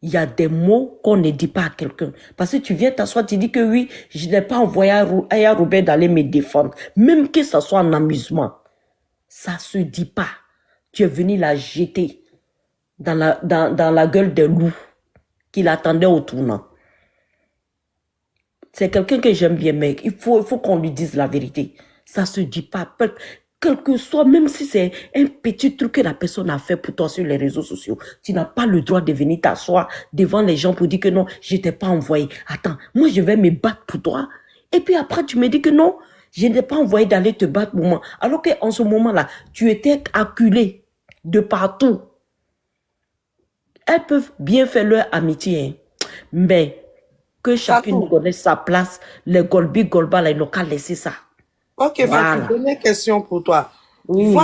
Il y a des mots qu'on ne dit pas à quelqu'un. Parce que tu viens t'asseoir, tu dis que oui, je n'ai pas envoyé à Robert d'aller me défendre. Même que ça soit en amusement. Ça se dit pas. Tu es venu la jeter dans la gueule des loups qui l'attendaient au tournant. C'est quelqu'un que j'aime bien, mec. Il faut qu'on lui dise la vérité. Ça se dit pas. Quel que soit, même si c'est un petit truc que la personne a fait pour toi sur les réseaux sociaux, tu n'as pas le droit de venir t'asseoir devant les gens pour dire que non, je t'ai pas envoyé. Attends, moi je vais me battre pour toi. Et puis après, tu me dis que non, je n'ai pas envoyé d'aller te battre pour moi. Alors qu'en ce moment-là, tu étais acculé de partout. Elles peuvent bien faire leur amitié, hein. Mais que chacune Fatou. connaisse sa place, les Golba, là, ils n'ont qu'à laisser ça. Ok, Voilà. Fatou, dernière question pour toi. Oui.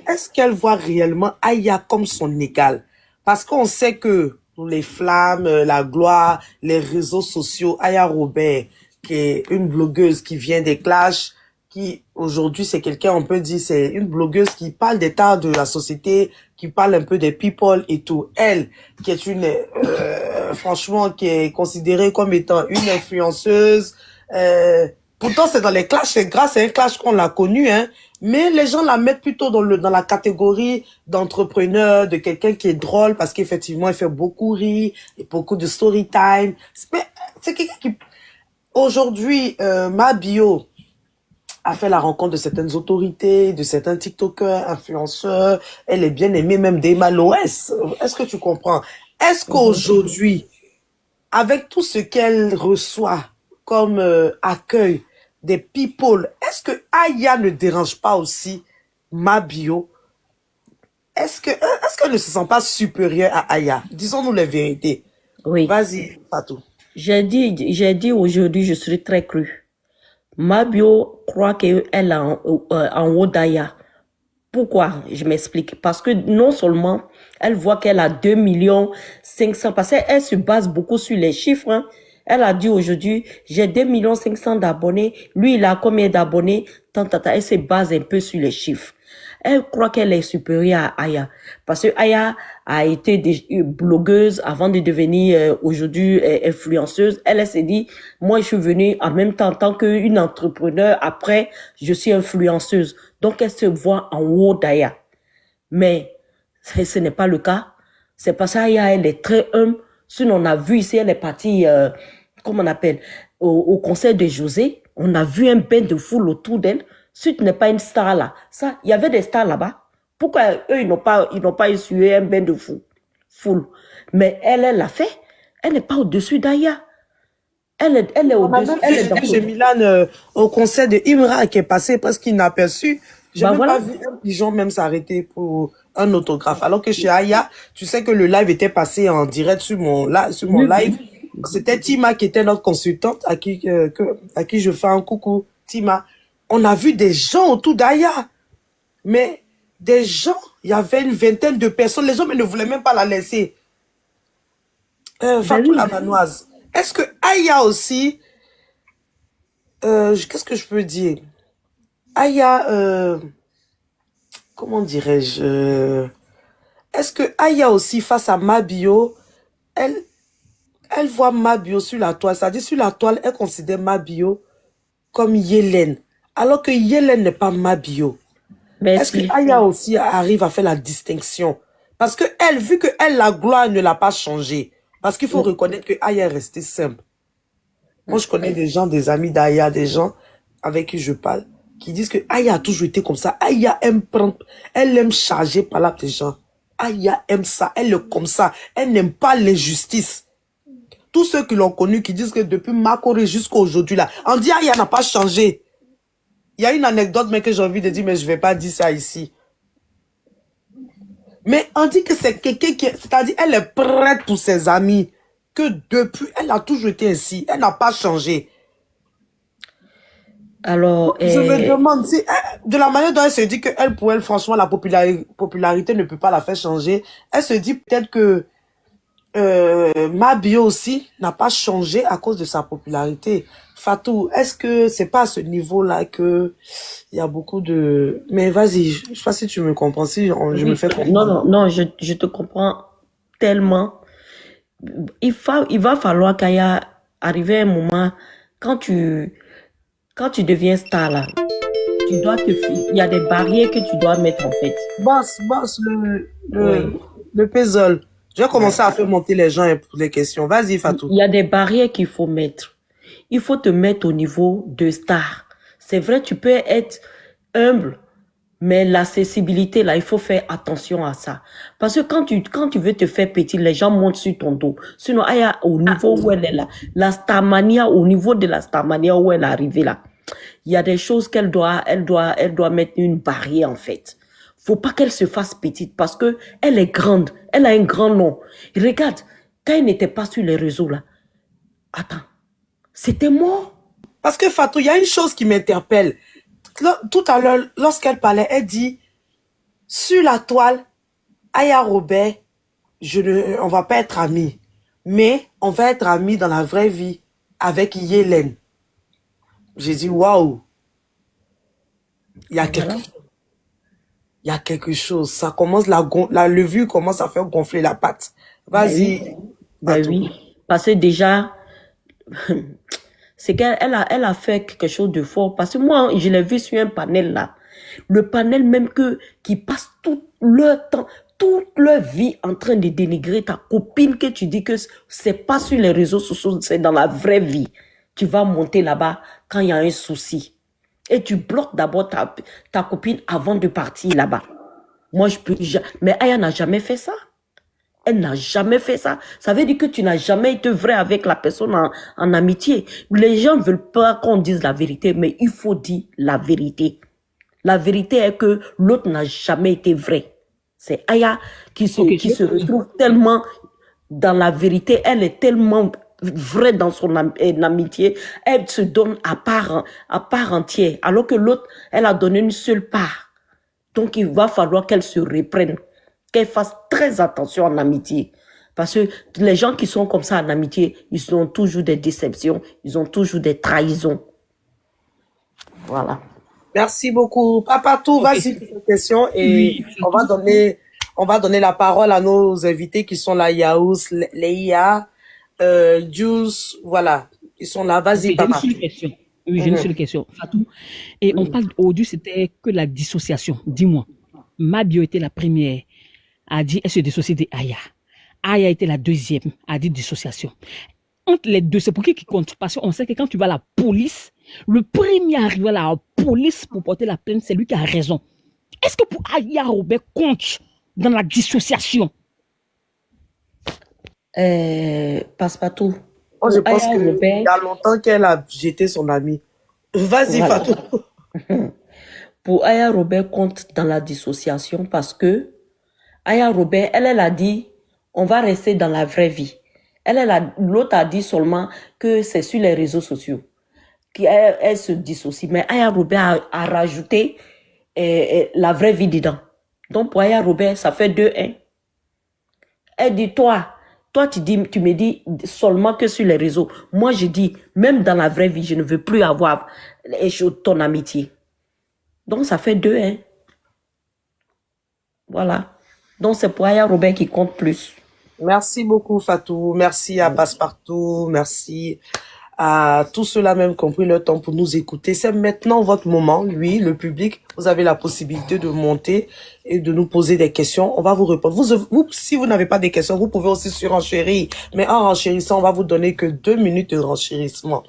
Est-ce qu'elle voit réellement Aya comme son égal? Parce qu'on sait que pour les flammes, la gloire, les réseaux sociaux, Aya Robert, qui est une blogueuse qui vient des clashs, qui aujourd'hui c'est quelqu'un, on peut dire, c'est une blogueuse qui parle des tares de la société, qui parle un peu des people et tout. Elle, qui est une, franchement, qui est considérée comme étant une influenceuse, pourtant, c'est dans les clashs, c'est grâce à un clash qu'on l'a connue, hein. Mais les gens la mettent plutôt dans la catégorie d'entrepreneur, de quelqu'un qui est drôle, parce qu'effectivement, elle fait beaucoup rire, et beaucoup de story time. C'est quelqu'un qui, aujourd'hui, Mabio a fait la rencontre de certaines autorités, de certains TikTokers, influenceurs. Elle est bien aimée même d'Emma Loès. Est-ce que tu comprends? Est-ce qu'aujourd'hui, avec tout ce qu'elle reçoit comme accueil des people, est-ce que Aya ne dérange pas aussi Mabio? Est-ce qu'elle ne se sent pas supérieure à Aya? Disons-nous les vérités. Oui. Vas-y, Fatou. J'ai dit aujourd'hui, je serai très crue. Mabio croit qu'elle est en haut d'Aya. Pourquoi? Je m'explique. Parce que non seulement elle voit qu'elle a 2 500 000, parce qu'elle se base beaucoup sur les chiffres, hein. Elle a dit aujourd'hui, j'ai 2 500 000 d'abonnés. Lui, il a combien d'abonnés? Elle se base un peu sur les chiffres. Elle croit qu'elle est supérieure à Aya. Parce que Aya a été blogueuse avant de devenir aujourd'hui influenceuse. Elle s'est dit, moi je suis venue en même temps en tant qu'une entrepreneur. Après, je suis influenceuse. Donc elle se voit en haut d'Aya. Mais ce n'est pas le cas. C'est parce qu'Aya, elle est très humble. Sinon, on a vu ici, elle est partie, comment on appelle, au concert de José. On a vu un bain de foule autour d'elle. Si tu n'es pas une star là, ça, il y avait des stars là-bas. Pourquoi eux, ils n'ont pas essuyé un bain de foule? Mais elle l'a fait. Elle n'est pas au-dessus d'Aya. Elle est On a au-dessus. même Elle vu est dans chez Milan au concert de Imra qui est passé presque inaperçu. J'ai Bah même voilà. pas vu un pigeon même s'arrêter pour un autographe. Alors que chez Aya, tu sais que le live était passé en direct sur mon Oui, live. oui. C'était Tima qui était notre consultante à qui je fais un coucou. Tima, on a vu des gens autour d'Aya. Mais des gens, il y avait une vingtaine de personnes. Les hommes ne voulaient même pas la laisser. Ben Fatou la oui. Manoise, est-ce que Aya aussi, qu'est-ce que je peux dire? Aya, comment dirais-je? Est-ce que Aya aussi, face à Mabio, elle voit Mabio sur la toile. C'est-à-dire, sur la toile, elle considère Mabio comme Yélène. Alors que Yélène n'est pas Mabio. Est-ce que Merci. Aya aussi arrive à faire la distinction? Parce que elle, vu que elle, la gloire ne l'a pas changé. Parce qu'il faut reconnaître que Aya est restée simple. Moi, je connais des gens, des amis d'Aya, des gens avec qui je parle, qui disent que Aya a toujours été comme ça. Aya aime prendre, elle aime charger par là des gens. Aya aime ça, elle est comme ça. Elle n'aime pas l'injustice. Tous ceux qui l'ont connu, qui disent que depuis Makori jusqu'à aujourd'hui, là, on dit Aya n'a pas changé. Il y a une anecdote, mais que j'ai envie de dire, mais je vais pas dire ça ici. Mais on dit que c'est quelqu'un qui, c'est-à-dire, elle est prête pour ses amis. Que depuis, elle a toujours été ainsi. Elle n'a pas changé. Alors, Je me demande si, de la manière dont elle se dit que elle, pour elle, franchement, la popularité ne peut pas la faire changer. Elle se dit peut-être que Mabio aussi n'a pas changé à cause de sa popularité. Fatou, est-ce que c'est pas à ce niveau-là que il y a beaucoup de... Mais vas-y, je sais pas si tu me comprends, si je me oui. fais Non, comprendre. non, non, je te comprends tellement. Il va falloir qu'Aya arrive à un moment, quand tu deviens star là, il y a des barrières que tu dois mettre en fait. Boss, Oui. le puzzle. Je vais Ouais. commencer à faire monter les gens pour les questions. Vas-y, Fatou. Il y a des barrières qu'il faut mettre. Il faut te mettre au niveau de star. C'est vrai, tu peux être humble, mais l'accessibilité, là, il faut faire attention à ça. Parce que quand tu veux te faire petit, les gens montent sur ton dos. Sinon, Aya, au niveau où elle est là, la Starmania, au niveau de la Starmania où elle est arrivée là, il y a des choses elle doit mettre une barrière, en fait. Faut pas qu'elle se fasse petite parce que elle est grande. Elle a un grand nom. Regarde, quand elle n'était pas sur les réseaux là, attends, c'était mort. Parce que Fatou, il y a une chose qui m'interpelle. Tout à l'heure, lorsqu'elle parlait, elle dit, sur la toile, Aya Robert, on va pas être amis. Mais on va être amis dans la vraie vie avec Yélène. J'ai dit, waouh. Il y a quelque chose. Il y a quelque chose. Ça commence, la levure commence à faire gonfler la patte. Vas-y. Ben oui. Parce que déjà, c'est qu'elle a fait quelque chose de fort. Parce que moi, je l'ai vu sur un panel là. Le panel même qui passe tout leur temps, toute leur vie en train de dénigrer ta copine que tu dis que c'est pas sur les réseaux sociaux, c'est dans la vraie vie. Tu vas monter là-bas quand il y a un souci. Et tu bloques d'abord ta copine avant de partir là-bas. Moi, mais Aya n'a jamais fait ça. Elle n'a jamais fait ça. Ça veut dire que tu n'as jamais été vrai avec la personne en amitié. Les gens ne veulent pas qu'on dise la vérité, mais il faut dire la vérité. La vérité est que l'autre n'a jamais été vrai. C'est Aya qui se retrouve tellement dans la vérité. Elle est tellement vraie dans son amitié. Elle se donne à part entière. Alors que l'autre, elle a donné une seule part. Donc, il va falloir qu'elle se reprenne. Qu'elle fasse très attention en amitié. Parce que les gens qui sont comme ça en amitié, ils ont toujours des déceptions, ils ont toujours des trahisons. Voilà. Merci beaucoup. Papatou, Ok. vas-y pour tes questions et Oui, Fatou. on va donner la parole à nos invités qui sont là, Yaous, Leia, Juice, voilà. Ils sont là. Ok, Vas-y, j'ai une Papatou. seule question. Oui, j'ai une Mhm. seule question. Fatou, et on parle aujourd'hui, c'était que la dissociation. Dis-moi, ma bio était la première, a dit elle se dissocie de Aya. Aya était la deuxième, a dit dissociation. Entre les deux, c'est pour qui compte? Parce qu'on sait que quand tu vas à la police, le premier arrivé à la police pour porter la plainte, c'est lui qui a raison. Est-ce que pour Aya Robert compte dans la dissociation? Passe-partout. Moi, je Pour pense Aya que il y Robert, a longtemps qu'elle a jeté son ami. Vas-y, voilà. Fatou. Pour Aya Robert compte dans la dissociation parce que Aya Robert, elle a dit, on va rester dans la vraie vie. L'autre a dit seulement que c'est sur les réseaux sociaux qu'elle se dissocie. Mais Aya Robert a rajouté la vraie vie dedans. Donc pour Aya Robert, ça fait 2-1. Elle dit, toi, tu me dis seulement que sur les réseaux. Moi, je dis, même dans la vraie vie, je ne veux plus avoir ton amitié. Donc, ça fait 2-1. Voilà. Donc, c'est pour Aya Robert qui compte plus. Merci beaucoup, Fatou. Merci à Passepartout. Merci à tous ceux-là même qui ont pris le temps pour nous écouter. C'est maintenant votre moment, lui, le public. Vous avez la possibilité de monter et de nous poser des questions. On va vous répondre. Si vous n'avez pas des questions, vous pouvez aussi surenchérir. Mais en renchérissant, on va vous donner que 2 minutes de renchérissement.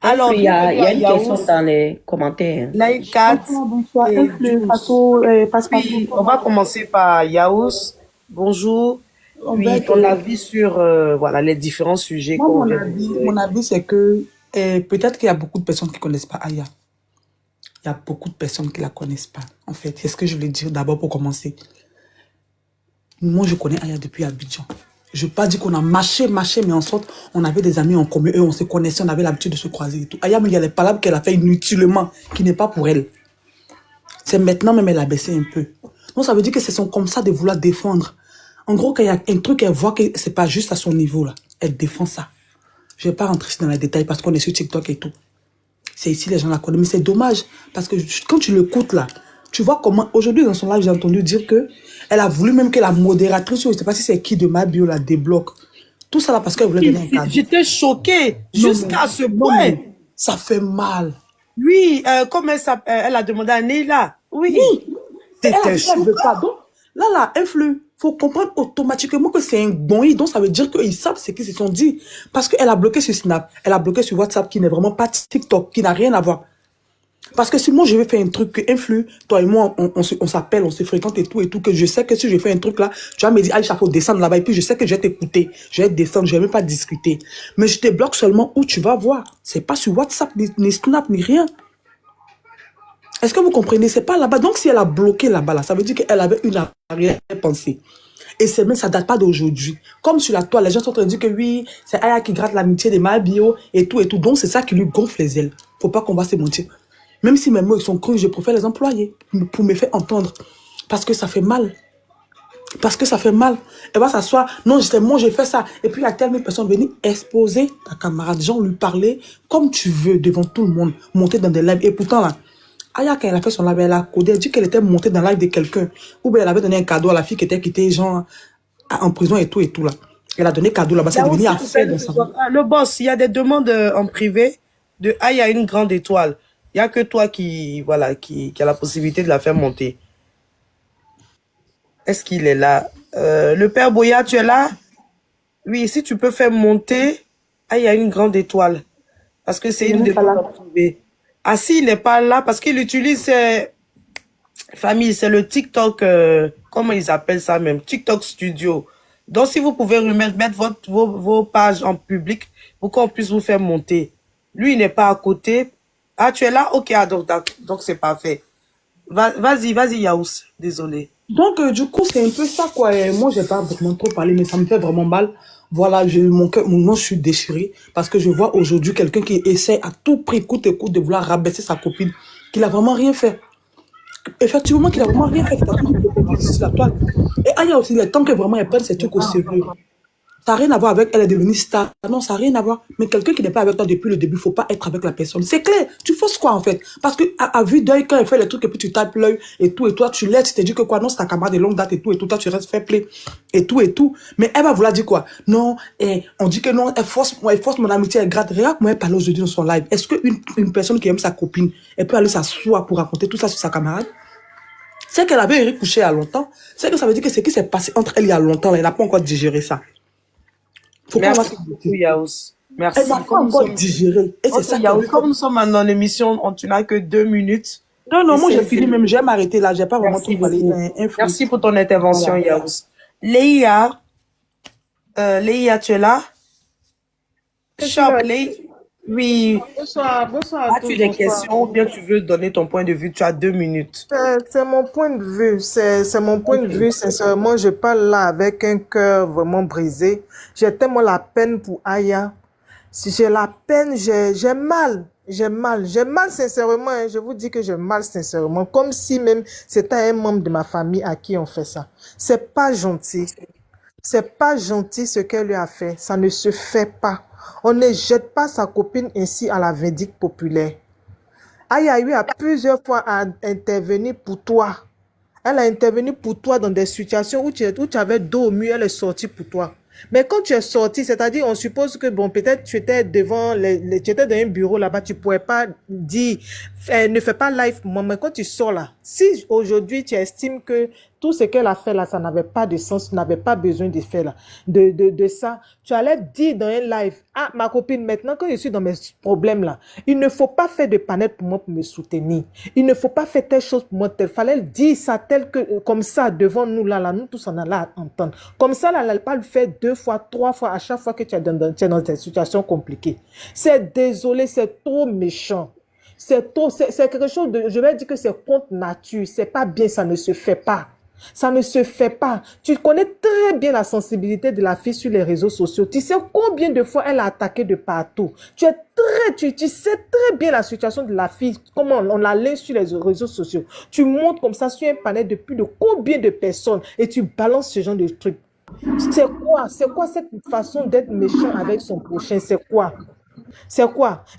Alors, Il y a bienvenue à une question Yaous, dans les commentaires. Like Cat Bonsoir, et Juice. Passe-partout. Oui, on va commencer par Yaous. Bonjour. En Oui, fait, ton avis sur voilà, les différents sujets moi, qu'on vient de dire. mon avis, c'est que peut-être qu'il y a beaucoup de personnes qui ne connaissent pas Aya. Il y a beaucoup de personnes qui ne la connaissent pas. En fait, c'est ce que je voulais dire d'abord pour commencer. Moi, je connais Aya depuis Abidjan. Je ne veux pas dire qu'on a marché, mais en sorte, on avait des amis en commun, eux, on se connaissait, on avait l'habitude de se croiser et tout. Aya, mais il y a les palabres qu'elle a fait inutilement, qui n'est pas pour elle. C'est maintenant même, elle a baissé un peu. Donc, ça veut dire que c'est son comme ça de vouloir défendre. En gros, quand il y a un truc, elle voit que c'est pas juste à son niveau, là. Elle défend ça. Je vais pas rentrer dans les détails parce qu'on est sur TikTok et tout. C'est ici, les gens la connaissent. Mais c'est dommage parce que quand tu l'écoutes, là, tu vois comment, aujourd'hui, dans son live, j'ai entendu dire que elle a voulu même que la modératrice, je sais pas si c'est qui de ma bio, la débloque. Tout ça, là, parce qu'elle voulait donner un cadeau. J'étais choquée jusqu'à ce point. Ça fait mal. Oui, comme elle a demandé à Neila. Oui, c'était Elle veut pas. Donc, là, influe. Faut comprendre automatiquement que c'est un bon. Donc, ça veut dire qu'ils savent ce qu'ils se sont dit. Parce qu'elle a bloqué sur Snap. Elle a bloqué sur WhatsApp, qui n'est vraiment pas TikTok, qui n'a rien à voir. Parce que si moi, je vais faire un truc que influe, toi et moi, on s'appelle, on se fréquente et tout, que je sais que si je fais un truc là, tu vas me dire, Aïcha, faut descendre là-bas. Et puis, je sais que je vais t'écouter. Je vais descendre, je vais même pas discuter. Mais je te bloque seulement où tu vas voir. C'est pas sur WhatsApp, ni Snap, ni rien. Est-ce que vous comprenez? C'est pas là-bas. Donc, si elle a bloqué là-bas, là, ça veut dire qu'elle avait une arrière-pensée. Et c'est même, ça date pas d'aujourd'hui. Comme sur la toile, les gens sont en train de dire que oui, c'est Aya qui gratte l'amitié de ma bio et tout. Donc, c'est ça qui lui gonfle les ailes. Faut pas qu'on va se mentir. Même si mes mots ils sont crus, je préfère les employer pour me faire entendre. Parce que ça fait mal. Parce que ça fait mal. Elle va s'asseoir. Non, moi, j'ai fait ça. Et puis, il y a tellement de personnes venir exposer ta camarade, genre lui parler comme tu veux devant tout le monde, monter dans des lives. Et pourtant, là, Aya, quand elle a fait son live, elle a codé, elle dit qu'elle était montée dans le live de quelqu'un. Ou bien elle avait donné un cadeau à la fille qui était quittée, genre, en prison et tout, là. Elle a donné cadeau là-bas, c'est devenu affaire de ça. Le boss, il y a des demandes en privé de Aya une grande étoile. Il n'y a que toi qui a la possibilité de la faire monter. Est-ce qu'il est là? Le père Boya, tu es là? Oui, si tu peux faire monter Aya une grande étoile. Parce que c'est une demande en privé. Ah, s'il n'est pas là, parce qu'il utilise ses familles, c'est le TikTok, comment ils appellent ça même? TikTok Studio. Donc, si vous pouvez mettre vos pages en public pour qu'on puisse vous faire monter. Lui, il n'est pas à côté. Ah, tu es là? Ok, donc c'est parfait. Vas-y, Yaous. Désolé. Donc, du coup, c'est un peu ça, quoi. Et moi, j'ai pas vraiment trop parlé, mais ça me fait vraiment mal. Voilà, mon cœur, je suis déchiré parce que je vois aujourd'hui quelqu'un qui essaie à tout prix, coûte et coûte, de vouloir rabaisser sa copine, qu'il a vraiment rien fait. Effectivement, qu'il a vraiment rien fait. C'est la toile. Et il y a aussi le temps que vraiment elle prenne ces trucs au sérieux. Ça n'a rien à voir avec elle est devenue star. Non, ça n'a rien à voir. Mais quelqu'un qui n'est pas avec toi depuis le début, il ne faut pas être avec la personne. C'est clair. Tu forces quoi, en fait? Parce que, à vue d'œil, quand elle fait les trucs et puis tu tapes l'œil et toi, tu laisses, tu te dis que quoi? Non, c'est ta camarade de longue date et tout, toi, tu restes fair play et tout. Mais elle va vouloir dire quoi? Non, on dit que non, elle force mon amitié, elle gratte. Regarde comment elle parle aujourd'hui dans son live. Est-ce qu'une personne qui aime sa copine, elle peut aller s'asseoir pour raconter tout ça sur sa camarade? C'est qu'elle avait couché il y a longtemps. C'est que ça veut dire que ce qui s'est passé entre elle il y a longtemps, elle n'a pas encore digéré ça. Faut pas Merci beaucoup, Yaous. Merci. Elle n'a pas encore digéré. Et c'est ça. Yaous, comme nous sommes maintenant dans l'émission, tu n'as que 2 minutes. Non, moi j'ai fini même, j'aime m'arrêter là, j'ai pas vraiment tout parlé. Merci pour ton intervention, voilà. Yaous. Leïa, tu es là? Shop, Leïa. Oui. Bonsoir à tous. As-tu des questions ou bien tu veux donner ton point de vue? Tu as 2 minutes. C'est mon point de vue. C'est mon point de vue. Sincèrement, je parle là avec un cœur vraiment brisé. J'ai tellement la peine pour Aya. Si j'ai la peine, j'ai mal. J'ai mal sincèrement. Hein. Je vous dis que j'ai mal sincèrement. Comme si même c'était un membre de ma famille à qui on fait ça. C'est pas gentil. C'est pas gentil ce qu'elle lui a fait. Ça ne se fait pas. On ne jette pas sa copine ainsi à la vindicte populaire. Aya a plusieurs fois à intervenir pour toi. Elle a intervenu pour toi dans des situations où tu avais dos au mur, elle est sortie pour toi. Mais quand tu es sorti, c'est-à-dire on suppose que bon, peut-être tu étais devant, tu étais dans un bureau là-bas, tu pouvais pas dire, ne fais pas live pour moi, mais quand tu sors là, si aujourd'hui tu estimes que tout ce qu'elle a fait là, ça n'avait pas de sens, tu n'avais pas besoin de faire là, de ça, tu allais dire dans un live, ah, ma copine, maintenant que je suis dans mes problèmes là, il ne faut pas faire de panette pour moi pour me soutenir. Il ne faut pas faire telle chose pour moi, tel. Fallait dire ça tel que, comme ça, devant nous là, nous tous on a là à entendre. Comme ça là, elle n'allait pas le faire 2 fois, 3 fois, à chaque fois que tu es dans des situations compliquées. C'est désolé, c'est trop méchant. C'est quelque chose de, je vais dire que c'est contre nature. C'est pas bien, ça ne se fait pas. Ça ne se fait pas. Tu connais très bien la sensibilité de la fille sur les réseaux sociaux. Tu sais combien de fois elle a attaqué de partout. Tu sais très bien la situation de la fille, comment on la laisse sur les réseaux sociaux. Tu montes comme ça sur un panel de plus de combien de personnes et tu balances ce genre de trucs. C'est quoi cette façon d'être méchant avec son prochain? C'est quoi?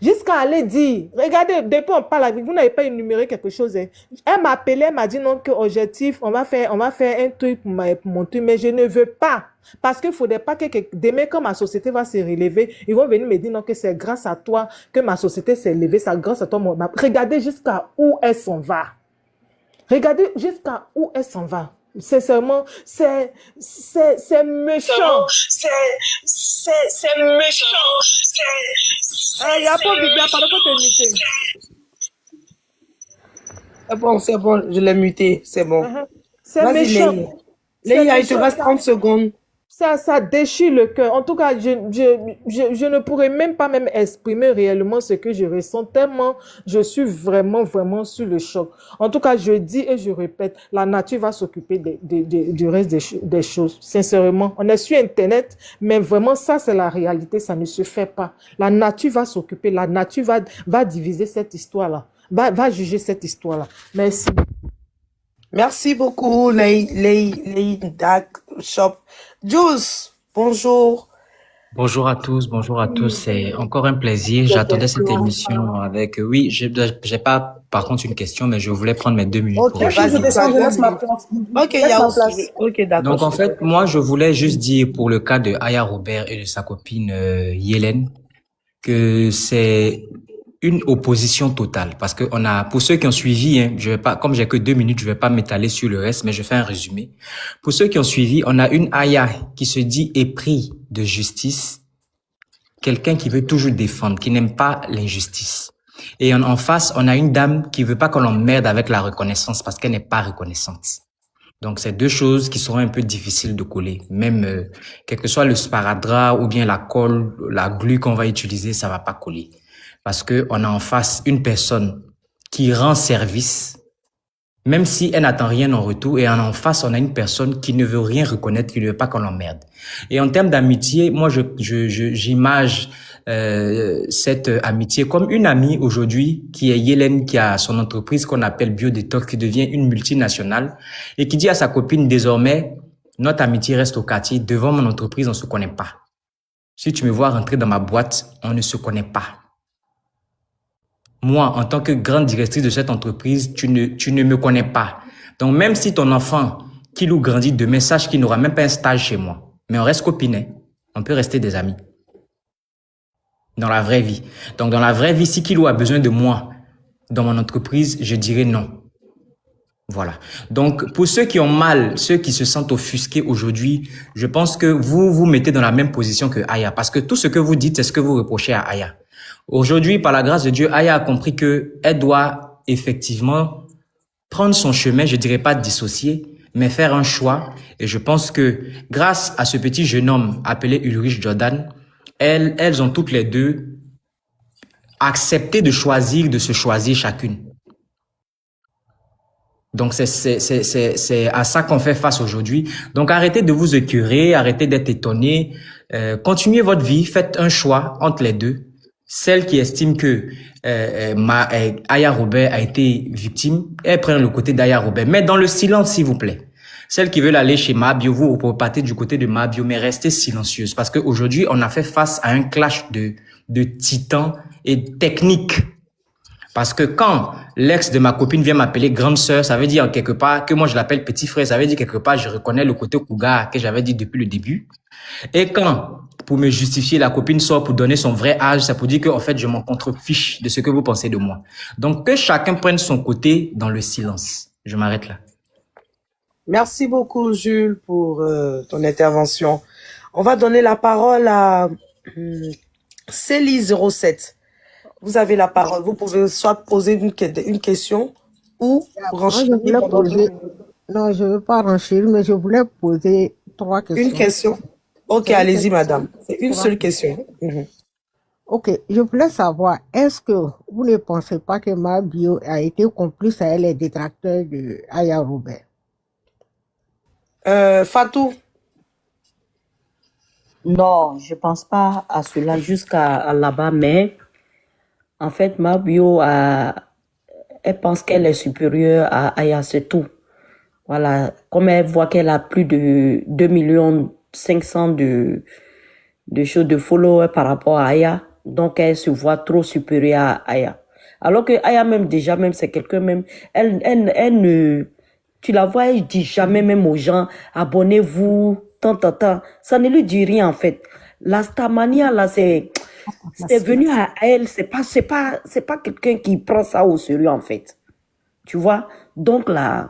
Jusqu'à aller dire, regardez, depuis on parle avec vous, n'avez pas énuméré quelque chose. Hein. Elle m'a appelé, elle m'a dit non, que objectif, on va faire un truc pour mon truc, mais je ne veux pas. Parce qu'il ne faudrait pas que demain, quand ma société va se relever, ils vont venir me dire non, que c'est grâce à toi que ma société s'est élevée, c'est grâce à toi. Regardez jusqu'à où elle s'en va. Sincèrement, c'est méchant. C'est méchant. Il n'y a pas de pardon pour te muter. C'est bon, je l'ai muté, c'est bon. C'est méchant. Léa, il te reste 30 secondes. Ça déchire le cœur. En tout cas, je ne pourrais même pas exprimer réellement ce que je ressens tellement je suis vraiment sur le choc. En tout cas, je dis et je répète, la nature va s'occuper du reste des choses. Sincèrement, on est sur Internet, mais vraiment ça, c'est la réalité. Ça ne se fait pas. La nature va s'occuper. La nature va diviser cette histoire-là. Va juger cette histoire-là. Merci. Merci beaucoup, Dak Shop. Juice, bonjour. Bonjour à tous, c'est encore un plaisir. J'attendais cette émission avec, oui, j'ai pas, par contre, une question, mais je voulais prendre mes 2 minutes. Ok, vas-y, je laisse ma place. Ok, d'accord. Donc, en fait, moi, je voulais juste dire pour le cas de Aya Robert et de sa copine, Yélène, que c'est une opposition totale, parce que pour ceux qui ont suivi, hein, comme j'ai que 2 minutes, je vais pas m'étaler sur le reste, mais je fais un résumé. Pour ceux qui ont suivi, on a une Aya qui se dit épris de justice, quelqu'un qui veut toujours défendre, qui n'aime pas l'injustice. Et en face, on a une dame qui veut pas qu'on l'emmerde avec la reconnaissance parce qu'elle n'est pas reconnaissante. Donc, c'est 2 choses qui seront un peu difficiles de coller. Même, quel que soit le sparadrap ou bien la colle, la glu qu'on va utiliser, ça va pas coller. Parce que on a en face une personne qui rend service, même si elle n'attend rien en retour, et en face, on a une personne qui ne veut rien reconnaître, qui ne veut pas qu'on l'emmerde. Et en termes d'amitié, moi, j'image cette amitié comme une amie aujourd'hui, qui est Yélène, qui a son entreprise qu'on appelle Biodetox, qui devient une multinationale, et qui dit à sa copine désormais, Notre amitié reste au quartier. Devant mon entreprise, on ne se connaît pas. Si tu me vois rentrer dans ma boîte, on ne se connaît pas. Moi, en tant que grande directrice de cette entreprise, tu ne me connais pas. Donc, même si ton enfant, qu'il ou grandit demain, sache qu'il n'aura même pas un stage chez moi. Mais on reste copines, hein. On peut rester des amis. Dans la vraie vie. Donc, dans la vraie vie, si Kilo a besoin de moi dans mon entreprise, je dirais non. Voilà. Donc, pour ceux qui ont mal, ceux qui se sentent offusqués aujourd'hui, je pense que vous vous mettez dans la même position que Aya. Parce que tout ce que vous dites, c'est ce que vous reprochez à Aya. Aujourd'hui, par la grâce de Dieu, Aya a compris que elle doit effectivement prendre son chemin, je dirais pas dissocier, mais faire un choix. Et je pense que grâce à ce petit jeune homme appelé Ulrich Jordan, elles ont toutes les deux accepté de se choisir chacune. Donc, c'est à ça qu'on fait face aujourd'hui. Donc, arrêtez de vous écurer, arrêtez d'être étonnés. Continuez votre vie, faites un choix entre les deux. Celle qui estime que Aya Robert a été victime, elle prend le côté d'Aya Robert. Mais dans le silence, s'il vous plaît. Celle qui veut aller chez Mabio, vous partez du côté de Mabio, mais restez silencieuse. Parce qu'aujourd'hui, on a fait face à un clash de titans et techniques. Parce que quand l'ex de ma copine vient m'appeler grande sœur, ça veut dire quelque part que moi je l'appelle petit frère, ça veut dire quelque part je reconnais le côté cougar que j'avais dit depuis le début. Et quand, pour me justifier, la copine sort pour donner son vrai âge, ça pour dire que en fait je m'en contrefiche de ce que vous pensez de moi. Donc que chacun prenne son côté dans le silence. Je m'arrête là. Merci beaucoup, Jules, pour ton intervention. On va donner la parole à Célie07. Vous avez la parole. Vous pouvez soit poser une question ou Moi, je voulais poser... Non, je ne veux pas renchir, mais je voulais poser 3 questions. Une question? Ok, allez-y, madame. C'est une seule question. Ok, je voulais savoir, est-ce que vous ne pensez pas que Mabio a été complice à les détracteurs de Aya Robert? Fatou? Non, je pense pas à cela jusqu'à là-bas, mais en fait, Mabio elle pense qu'elle est supérieure à Aya, c'est tout. Voilà, comme elle voit qu'elle a plus de 2,5 millions de choses de followers par rapport à Aya, donc elle se voit trop supérieure à Aya. Alors que Aya même déjà, même c'est quelqu'un même, elle ne, tu la vois, elle dit jamais même aux gens, abonnez-vous, tant. Ça ne lui dit rien en fait. La Starmania là, c'est venu à elle, c'est pas quelqu'un qui prend ça au sérieux en fait. Tu vois? Donc là,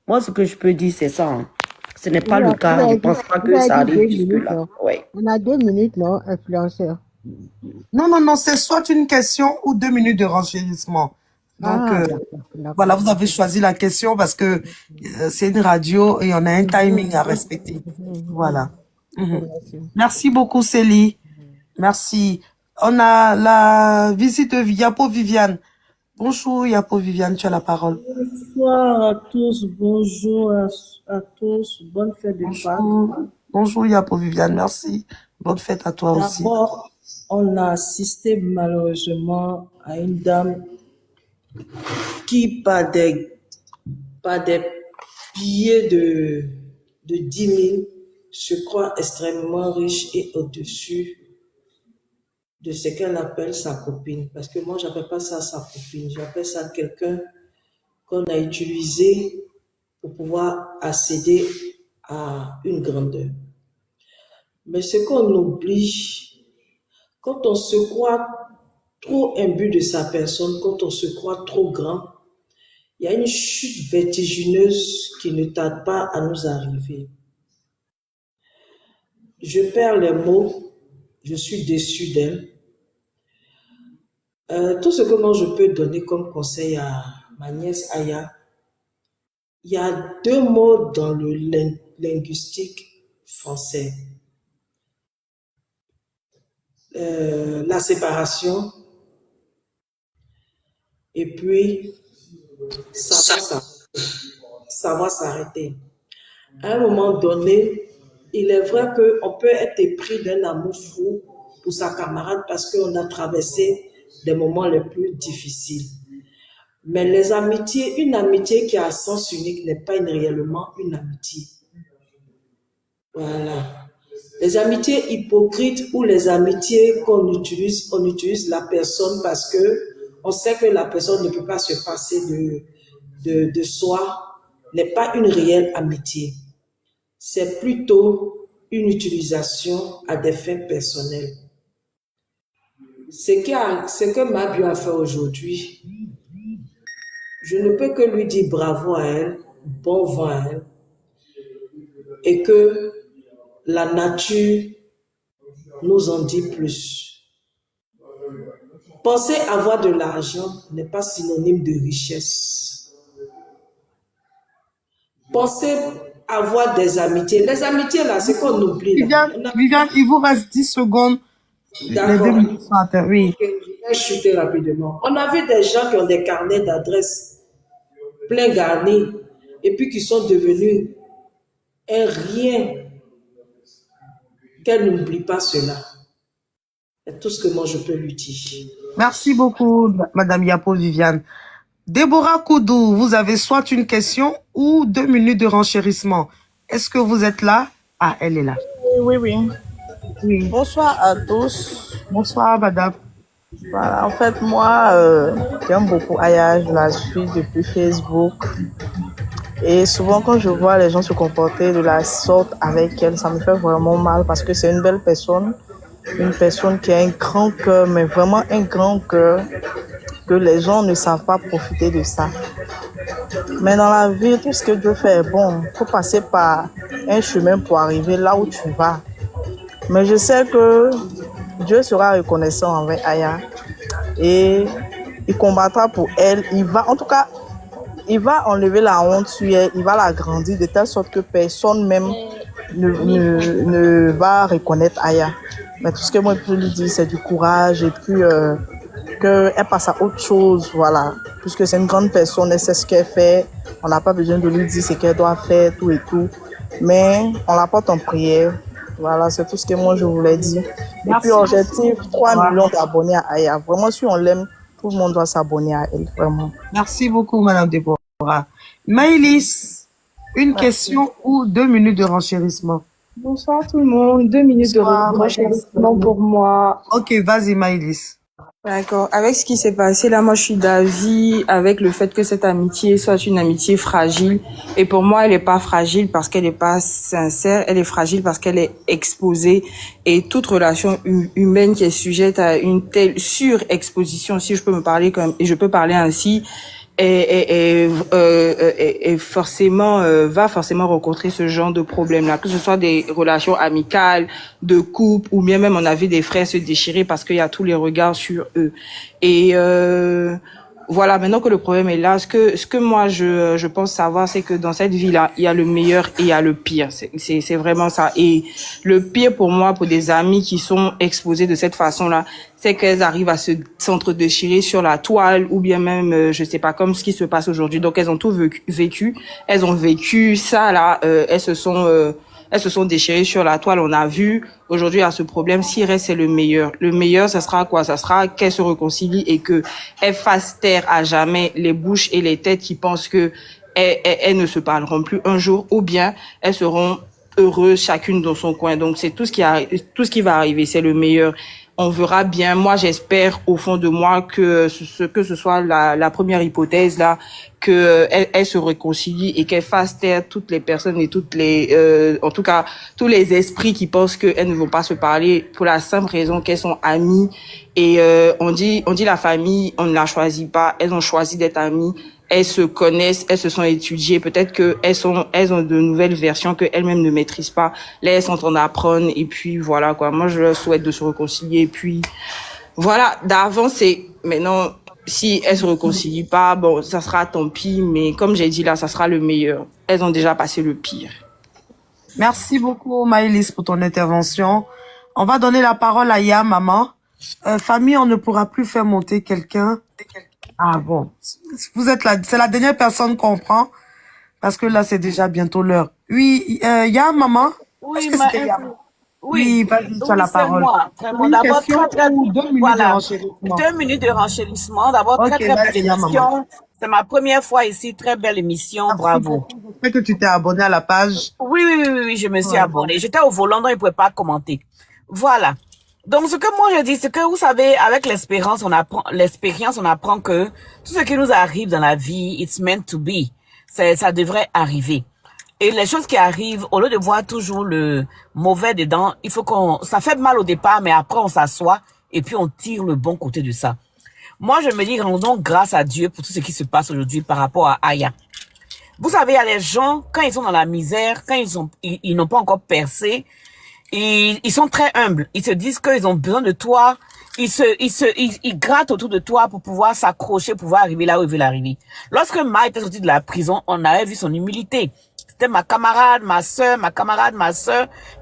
moi ce que je peux dire c'est ça. Hein. Ce n'est pas le cas, je ne pense pas que ça arrive jusque-là. Ouais. On a 2 minutes, non, influenceur? Non, c'est soit une question ou 2 minutes de renchérissement. Donc, voilà, vous avez choisi la question parce que c'est une radio et on a un timing à respecter. Voilà. Merci beaucoup, Célie. Merci. On a la visite de Yapo Viviane. Bonjour, Yapo Viviane, tu as la parole. Bonsoir à tous, bonjour à tous, bonne fête de Pâques. Bonjour, Yapo Viviane, merci. Bonne fête à toi aussi. D'abord, on a assisté malheureusement à une dame qui, par des billets de 10 000, se croit extrêmement riche et au-dessus de ce qu'elle appelle sa copine. Parce que moi, je n'appelle pas ça sa copine, j'appelle ça quelqu'un qu'on a utilisé pour pouvoir accéder à une grandeur. Mais ce qu'on oublie, quand on se croit trop imbu de sa personne, quand on se croit trop grand, il y a une chute vertigineuse qui ne tarde pas à nous arriver. Je perds les mots, je suis déçue d'elle. Tout ce que moi je peux donner comme conseil à ma nièce Aya, il y a 2 mots dans le linguistique français. La séparation et puis savoir s'arrêter. À un moment donné, il est vrai qu'on peut être épris d'un amour fou pour sa camarade parce qu'on a traversé des moments les plus difficiles. Mais les amitiés, une amitié qui a sens unique n'est pas réellement une amitié. Voilà. Les amitiés hypocrites ou les amitiés qu'on utilise, on utilise la personne parce que on sait que la personne ne peut pas se passer de soi, n'est pas une réelle amitié. C'est plutôt une utilisation à des fins personnelles. Ce que Mabio a fait aujourd'hui, je ne peux que lui dire bravo à elle, bon vent à elle, et que la nature nous en dit plus. Penser avoir de l'argent n'est pas synonyme de richesse. Penser avoir des amitiés. Les amitiés, là, c'est qu'on oublie. Là. Viviane, il vous reste 10 secondes. Les 2 D'accord. minutes sont à terre. Oui. Ok, je vais chuter rapidement. On a vu des gens qui ont des carnets d'adresses plein garnis et puis qui sont devenus un rien. Qu'elle n'oublie pas cela. C'est tout ce que moi je peux lui dire. Merci beaucoup, Madame Yapo Viviane. Déborah Koudou, vous avez soit une question ou 2 minutes de renchérissement. Est-ce que vous êtes là? Ah, elle est là. Oui, oui. Oui. Bonsoir à tous. Bonsoir, madame. Voilà, en fait, moi, j'aime beaucoup Aya, je la suis depuis Facebook. Et souvent, quand je vois les gens se comporter de la sorte avec elle, ça me fait vraiment mal parce que c'est une belle personne. Une personne qui a un grand cœur, mais vraiment un grand cœur, que les gens ne savent pas profiter de ça. Mais dans la vie, tout ce que Dieu fait est bon. Il faut passer par un chemin pour arriver là où tu vas. Mais je sais que Dieu sera reconnaissant envers Aya et il combattra pour elle. Il va, en tout cas, il va enlever la honte sur elle, il va la grandir de telle sorte que personne même ne va reconnaître Aya. Mais tout ce que moi je peux lui dire, c'est du courage et puis qu'elle passe à autre chose, voilà. Puisque c'est une grande personne, elle sait ce qu'elle fait. On n'a pas besoin de lui dire ce qu'elle doit faire, tout et tout. Mais on la porte en prière. Voilà, c'est tout ce que moi je voulais dire. Et puis objectif, 3 millions d'abonnés à Aya. Vraiment, si on l'aime, tout le monde doit s'abonner à elle, vraiment. Merci beaucoup, madame Déborah. Maëlys, une question ou 2 minutes de renchérissement. Bonsoir tout le monde, 2 minutes Bonsoir, de renchérissement pour moi. Ok, vas-y, Maëlys. D'accord. Avec ce qui s'est passé là, moi je suis d'avis avec le fait que cette amitié soit une amitié fragile. Et pour moi, elle n'est pas fragile parce qu'elle n'est pas sincère. Elle est fragile parce qu'elle est exposée. Et toute relation humaine qui est sujette à une telle surexposition, si je peux me parler comme et je peux parler ainsi, est forcément va forcément rencontrer ce genre de problème là, que ce soit des relations amicales, de couple ou bien même on a vu des frères se déchirer parce qu'il y a tous les regards sur eux. Et voilà, maintenant que le problème est là, ce que moi je pense savoir, c'est que dans cette vie-là, il y a le meilleur et il y a le pire. C'est vraiment ça. Et le pire pour moi, pour des amis qui sont exposés de cette façon-là, c'est qu'elles arrivent à se s'entre-déchirer sur la toile ou bien même, je sais pas, comme ce qui se passe aujourd'hui. Donc elles ont tout vécu. Elles ont vécu ça là. Elles se sont déchirées sur la toile, on a vu. Aujourd'hui, à ce problème, s'il reste, c'est le meilleur. Le meilleur, ça sera quoi? Ça sera qu'elles se réconcilient et que elles fassent taire à jamais les bouches et les têtes qui pensent que elles ne se parleront plus un jour, ou bien elles seront heureuses chacune dans son coin. Donc, c'est tout ce qui va arriver, c'est le meilleur. On verra bien. Moi, j'espère au fond de moi que ce soit la première hypothèse là, que elle se réconcilie et qu'elle fasse taire toutes les personnes et toutes les, en tout cas, tous les esprits qui pensent qu'elles ne vont pas se parler pour la simple raison qu'elles sont amies. Et on dit la famille, on ne la choisit pas. Elles ont choisi d'être amies. Elles se connaissent, elles se sont étudiées. Peut-être que elles ont de nouvelles versions que elles-mêmes ne maîtrisent pas. Là, elles sont en train d'apprendre. Et puis voilà quoi. Moi, je leur souhaite de se réconcilier. Et puis voilà. D'avant, c'est maintenant. Si elles se réconcilient pas, bon, ça sera tant pis. Mais comme j'ai dit là, ça sera le meilleur. Elles ont déjà passé le pire. Merci beaucoup, Maëlys, pour ton intervention. On va donner la parole à Ya, maman. Famille, on ne pourra plus faire monter quelqu'un. Ah bon. Vous êtes là. C'est la dernière personne qu'on prend. Parce que là, c'est déjà bientôt l'heure. Oui, Ya, maman. Oui, oui, vas-y, tu as la parole. C'est moi. D'abord, très, 2 minutes de renchérissement. 2 minutes de renchérissement. D'abord, Ok, très belle vas-y, Ya, émission. maman. C'est ma première fois ici. Très belle émission. Bravo. J'espère que tu t'es abonné à la page. Oui, Oui, je me suis abonnée. J'étais au volant, donc je ne pouvais pas commenter. Voilà. Donc, ce que moi je dis, c'est que vous savez, avec l'expérience, on apprend que tout ce qui nous arrive dans la vie, it's meant to be. Ça devrait arriver. Et les choses qui arrivent, au lieu de voir toujours le mauvais dedans, il faut ça fait mal au départ, mais après on s'assoit et puis on tire le bon côté de ça. Moi, je me dis, rendons grâce à Dieu pour tout ce qui se passe aujourd'hui par rapport à Aya. Vous savez, il y a des gens, quand ils sont dans la misère, quand ils n'ont pas encore percé, ils sont très humbles. Ils se disent qu'ils ont besoin de toi. Ils grattent autour de toi pour pouvoir s'accrocher, pour pouvoir arriver là où ils veulent arriver. Lorsque Ma était sortie de la prison, on avait vu son humilité. C'était ma camarade, ma sœur,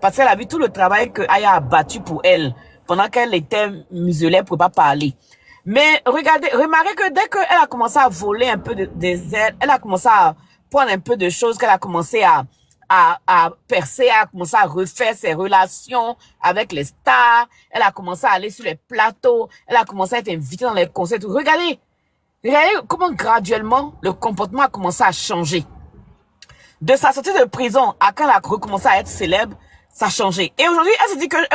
parce qu'elle a vu tout le travail que Aya a battu pour elle, pendant qu'elle était muselée, elle ne pouvait pas parler. Mais remarquez que dès qu'elle a commencé à voler un peu des aides, elle a commencé à prendre un peu de choses, qu'elle a commencé à percer, elle a commencé à refaire ses relations avec les stars, elle a commencé à aller sur les plateaux, elle a commencé à être invitée dans les concerts. Regardez comment graduellement le comportement a commencé à changer. De sa sortie de prison à quand elle a recommencé à être célèbre, ça a changé. Et aujourd'hui, elle se dit qu'elle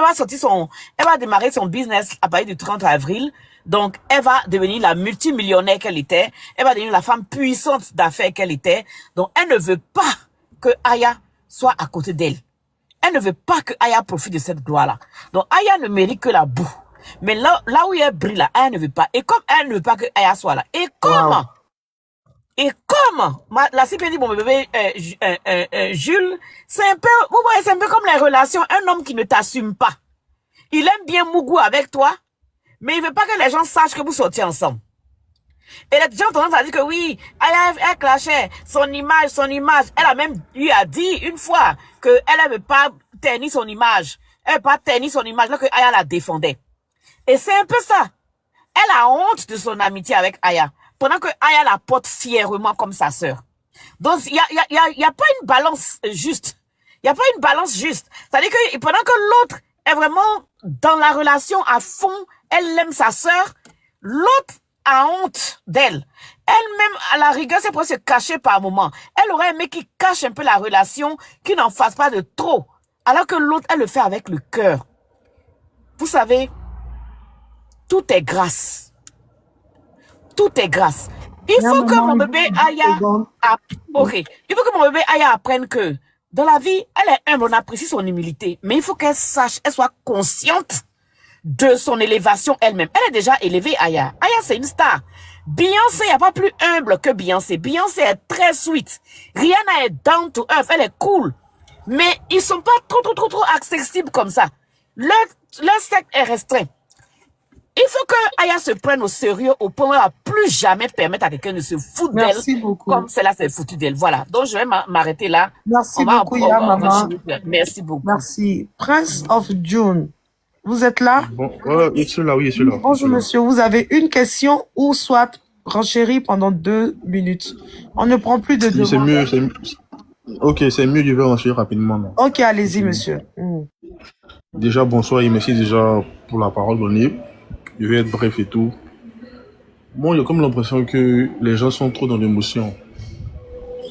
va démarrer son business à partir du 30 avril. Donc, elle va devenir la multimillionnaire qu'elle était. Elle va devenir la femme puissante d'affaires qu'elle était. Donc, elle ne veut pas que Aya soit à côté d'elle. Elle ne veut pas que Aya profite de cette gloire-là. Donc, Aya ne mérite que la boue. Mais là où elle brille, là, Aya ne veut pas. Et comme elle ne veut pas que Aya soit là. Et comment? La CP dit, bon, bébé, Jules, c'est un peu comme les relations. Un homme qui ne t'assume pas. Il aime bien Mougou avec toi, mais il veut pas que les gens sachent que vous sortiez ensemble. Et les gens ont tendance à dire que oui, elle clashait son image. Elle a même lui a dit une fois que elle ne veut pas ternir son image. Elle ne veut pas ternir son image, là que Aya la défendait. Et c'est un peu ça. Elle a honte de son amitié avec Aya, pendant que Aya la porte fièrement comme sa sœur. Donc, il y a pas une balance juste. Il y a pas une balance juste. C'est-à-dire que pendant que l'autre est vraiment dans la relation à fond, elle aime sa sœur, l'autre a honte d'elle. Elle-même, à la rigueur, c'est pour se cacher par moment. Elle aurait aimé qu'il cache un peu la relation, qu'il n'en fasse pas de trop. Alors que l'autre, elle le fait avec le cœur. Vous savez, tout est grâce. Tout est grâce. Il faut que mon bébé Aya apprenne que dans la vie, elle est humble, on apprécie son humilité, mais il faut qu'elle sache, elle soit consciente de son élévation elle-même. Elle est déjà élevée, Aya. Aya, c'est une star. Beyoncé, il n'y a pas plus humble que Beyoncé. Beyoncé est très sweet. Rihanna est down to earth, elle est cool. Mais ils sont pas trop accessibles comme ça. Leur cercle est restreint. Il faut que Aya se prenne au sérieux au point où elle ne va plus jamais permettre à quelqu'un de se foutre d'elle comme celle-là s'est foutue d'elle. Voilà. Donc, je vais m'arrêter là. Merci beaucoup, maman. Merci beaucoup. Merci. Prince of June, vous êtes là? Bon, je suis là, oui, je suis là. Bonjour, monsieur. Vous avez une question ou soit renchérir pendant 2 minutes. On ne prend plus de demandes. C'est mieux, Ok, c'est mieux, je vais renchérir rapidement. Non. Ok, allez-y, monsieur. Déjà, bonsoir et merci déjà pour la parole donnée. Je vais être bref et tout. Moi, j'ai comme l'impression que les gens sont trop dans l'émotion.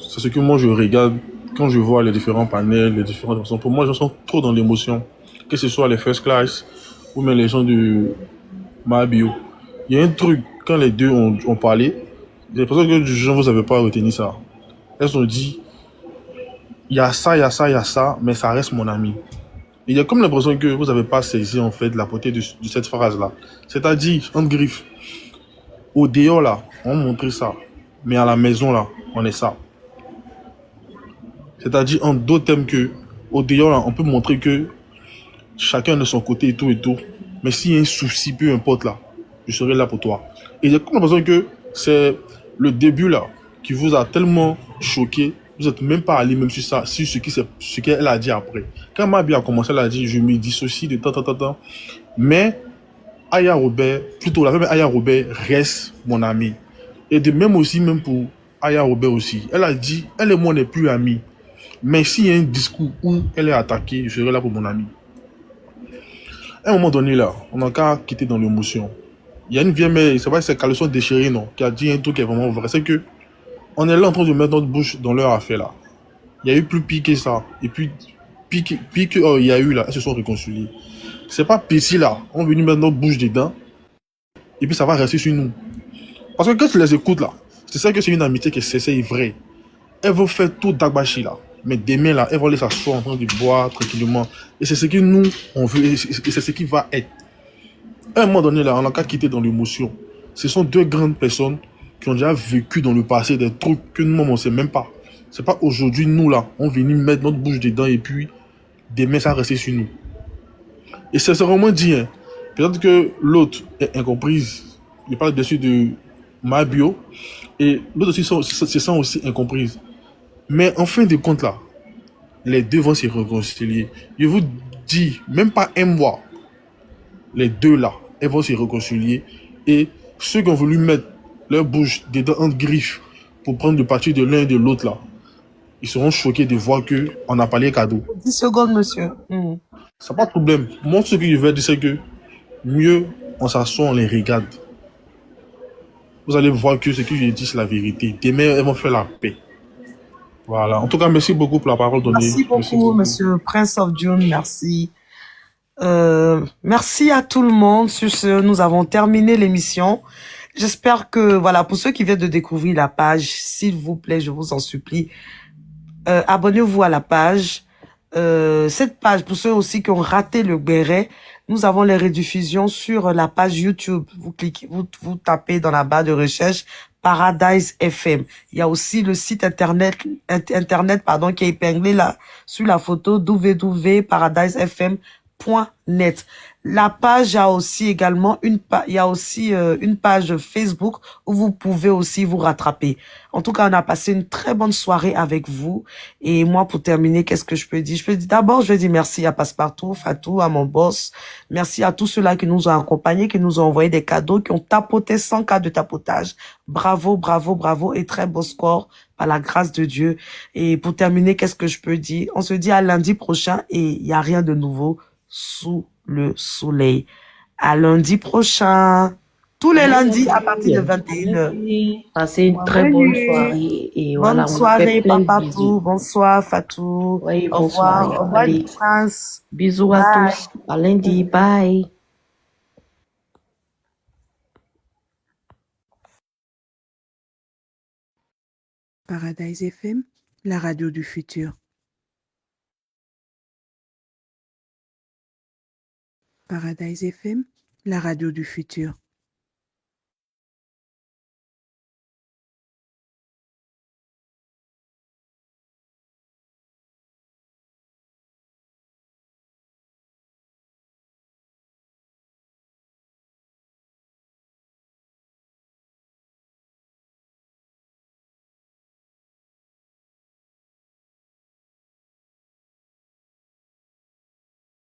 C'est ce que moi je regarde quand je vois les différents panels, les différentes personnes. Pour moi, les gens sont trop dans l'émotion. Que ce soit les first class ou même les gens de Mabio. Il y a un truc, quand les deux ont parlé, j'ai l'impression que les gens vous avez pas retenu ça. Elles ont dit, il y a ça, mais ça reste mon ami. Il y a comme l'impression que vous n'avez pas saisi en fait la portée de cette phrase-là. C'est-à-dire, entre griffes, au dehors là, on montre ça, mais à la maison là, on est ça. C'est-à-dire, en d'autres termes que, au dehors là, on peut montrer que chacun de son côté et tout, mais s'il y a un souci, peu importe là, je serai là pour toi. Et il y a comme l'impression que c'est le début là qui vous a tellement choqué. Vous n'êtes même pas allé même sur ça, sur ce qu'elle a dit après. Quand Mabi a commencé, elle a dit, je me dissocie de tant. Mais Aya Robert, plutôt la même Aya Robert reste mon amie. Et de même aussi, même pour Aya Robert aussi. Elle a dit, elle et moi n'est plus amis. Mais s'il y a un discours où elle est attaquée, je serai là pour mon ami. À un moment donné là, on n'a qu'à quitter dans l'émotion. Il y a une vieille mère, c'est vrai que c'est Caleçon déchiré, non, qui a dit un truc qui est vraiment vrai. C'est que on est là en train de mettre notre bouche dans leur affaire là. Il y a eu plus pire que ça. Et puis, pire que il y a eu là, elles se sont réconciliées. C'est pas pire là. On est venu mettre notre bouche dedans. Et puis ça va rester sur nous. Parce que quand tu les écoutes là, c'est ça que c'est une amitié qui est vraie. Elles vont faire tout d'agbachi là. Mais demain là, elles vont aller s'asseoir en train de boire tranquillement. Et c'est ce que nous, on veut. Et c'est ce qui va être. À un moment donné là, on n'a qu'à quitter dans l'émotion. Ce sont deux grandes personnes qui ont déjà vécu dans le passé des trucs que nous-mêmes on ne sait même pas. C'est pas aujourd'hui, nous là, on vient mettre notre bouche dedans et puis demain ça va rester sur nous. Et c'est vraiment dit, hein. Peut-être que l'autre est incomprise. Il parle dessus de ma bio. Et l'autre aussi se sent aussi incomprise. Mais en fin de compte là, les deux vont se réconcilier. Je vous dis, même pas un mois, les deux là, elles vont se réconcilier. Et ceux qui ont voulu mettre leur bouche dedans en griffe pour prendre le parti de l'un et de l'autre là, ils seront choqués de voir qu'on n'a pas les cadeaux. 10 secondes, monsieur. C'est pas de problème. Moi, ce que je vais dire, c'est que mieux on s'assoit, on les regarde. Vous allez voir que ce que je dis, c'est la vérité. Demain, elles vont faire la paix. Voilà. En tout cas, merci beaucoup pour la parole donnée. Merci beaucoup, monsieur Prince of June. Merci. Merci à tout le monde. Sur ce, nous avons terminé l'émission. J'espère que, voilà, pour ceux qui viennent de découvrir la page, s'il vous plaît, je vous en supplie, abonnez-vous à la page. Cette page, pour ceux aussi qui ont raté le béret, nous avons les rediffusions sur la page YouTube. Vous cliquez, vous tapez dans la barre de recherche Paradise FM. Il y a aussi le site internet, qui est épinglé là, sur la photo www.paradisefm.net. La page a aussi également une page Facebook où vous pouvez aussi vous rattraper. En tout cas, on a passé une très bonne soirée avec vous. Et moi, pour terminer, qu'est-ce que je peux dire? D'abord, je vais dire merci à Passepartout, Fatou, à mon boss. Merci à tous ceux-là qui nous ont accompagnés, qui nous ont envoyé des cadeaux, qui ont tapoté 100 cas de tapotage. Bravo, bravo, bravo et très beau score par la grâce de Dieu. Et pour terminer, qu'est-ce que je peux dire? On se dit à lundi prochain et il n'y a rien de nouveau sous le soleil. À lundi prochain. Tous les lundis à partir de 21h. Passez une très bonne soirée. Et voilà, Bonne soirée, plein de Papatou. bisous. Bonsoir, Fatou. Oui, Au bonsoir. revoir. Au revoir, Allez, Prince. bisous à Bye. tous. À lundi. Bye. Paradise FM, la radio du futur. Paradise FM, la radio du futur.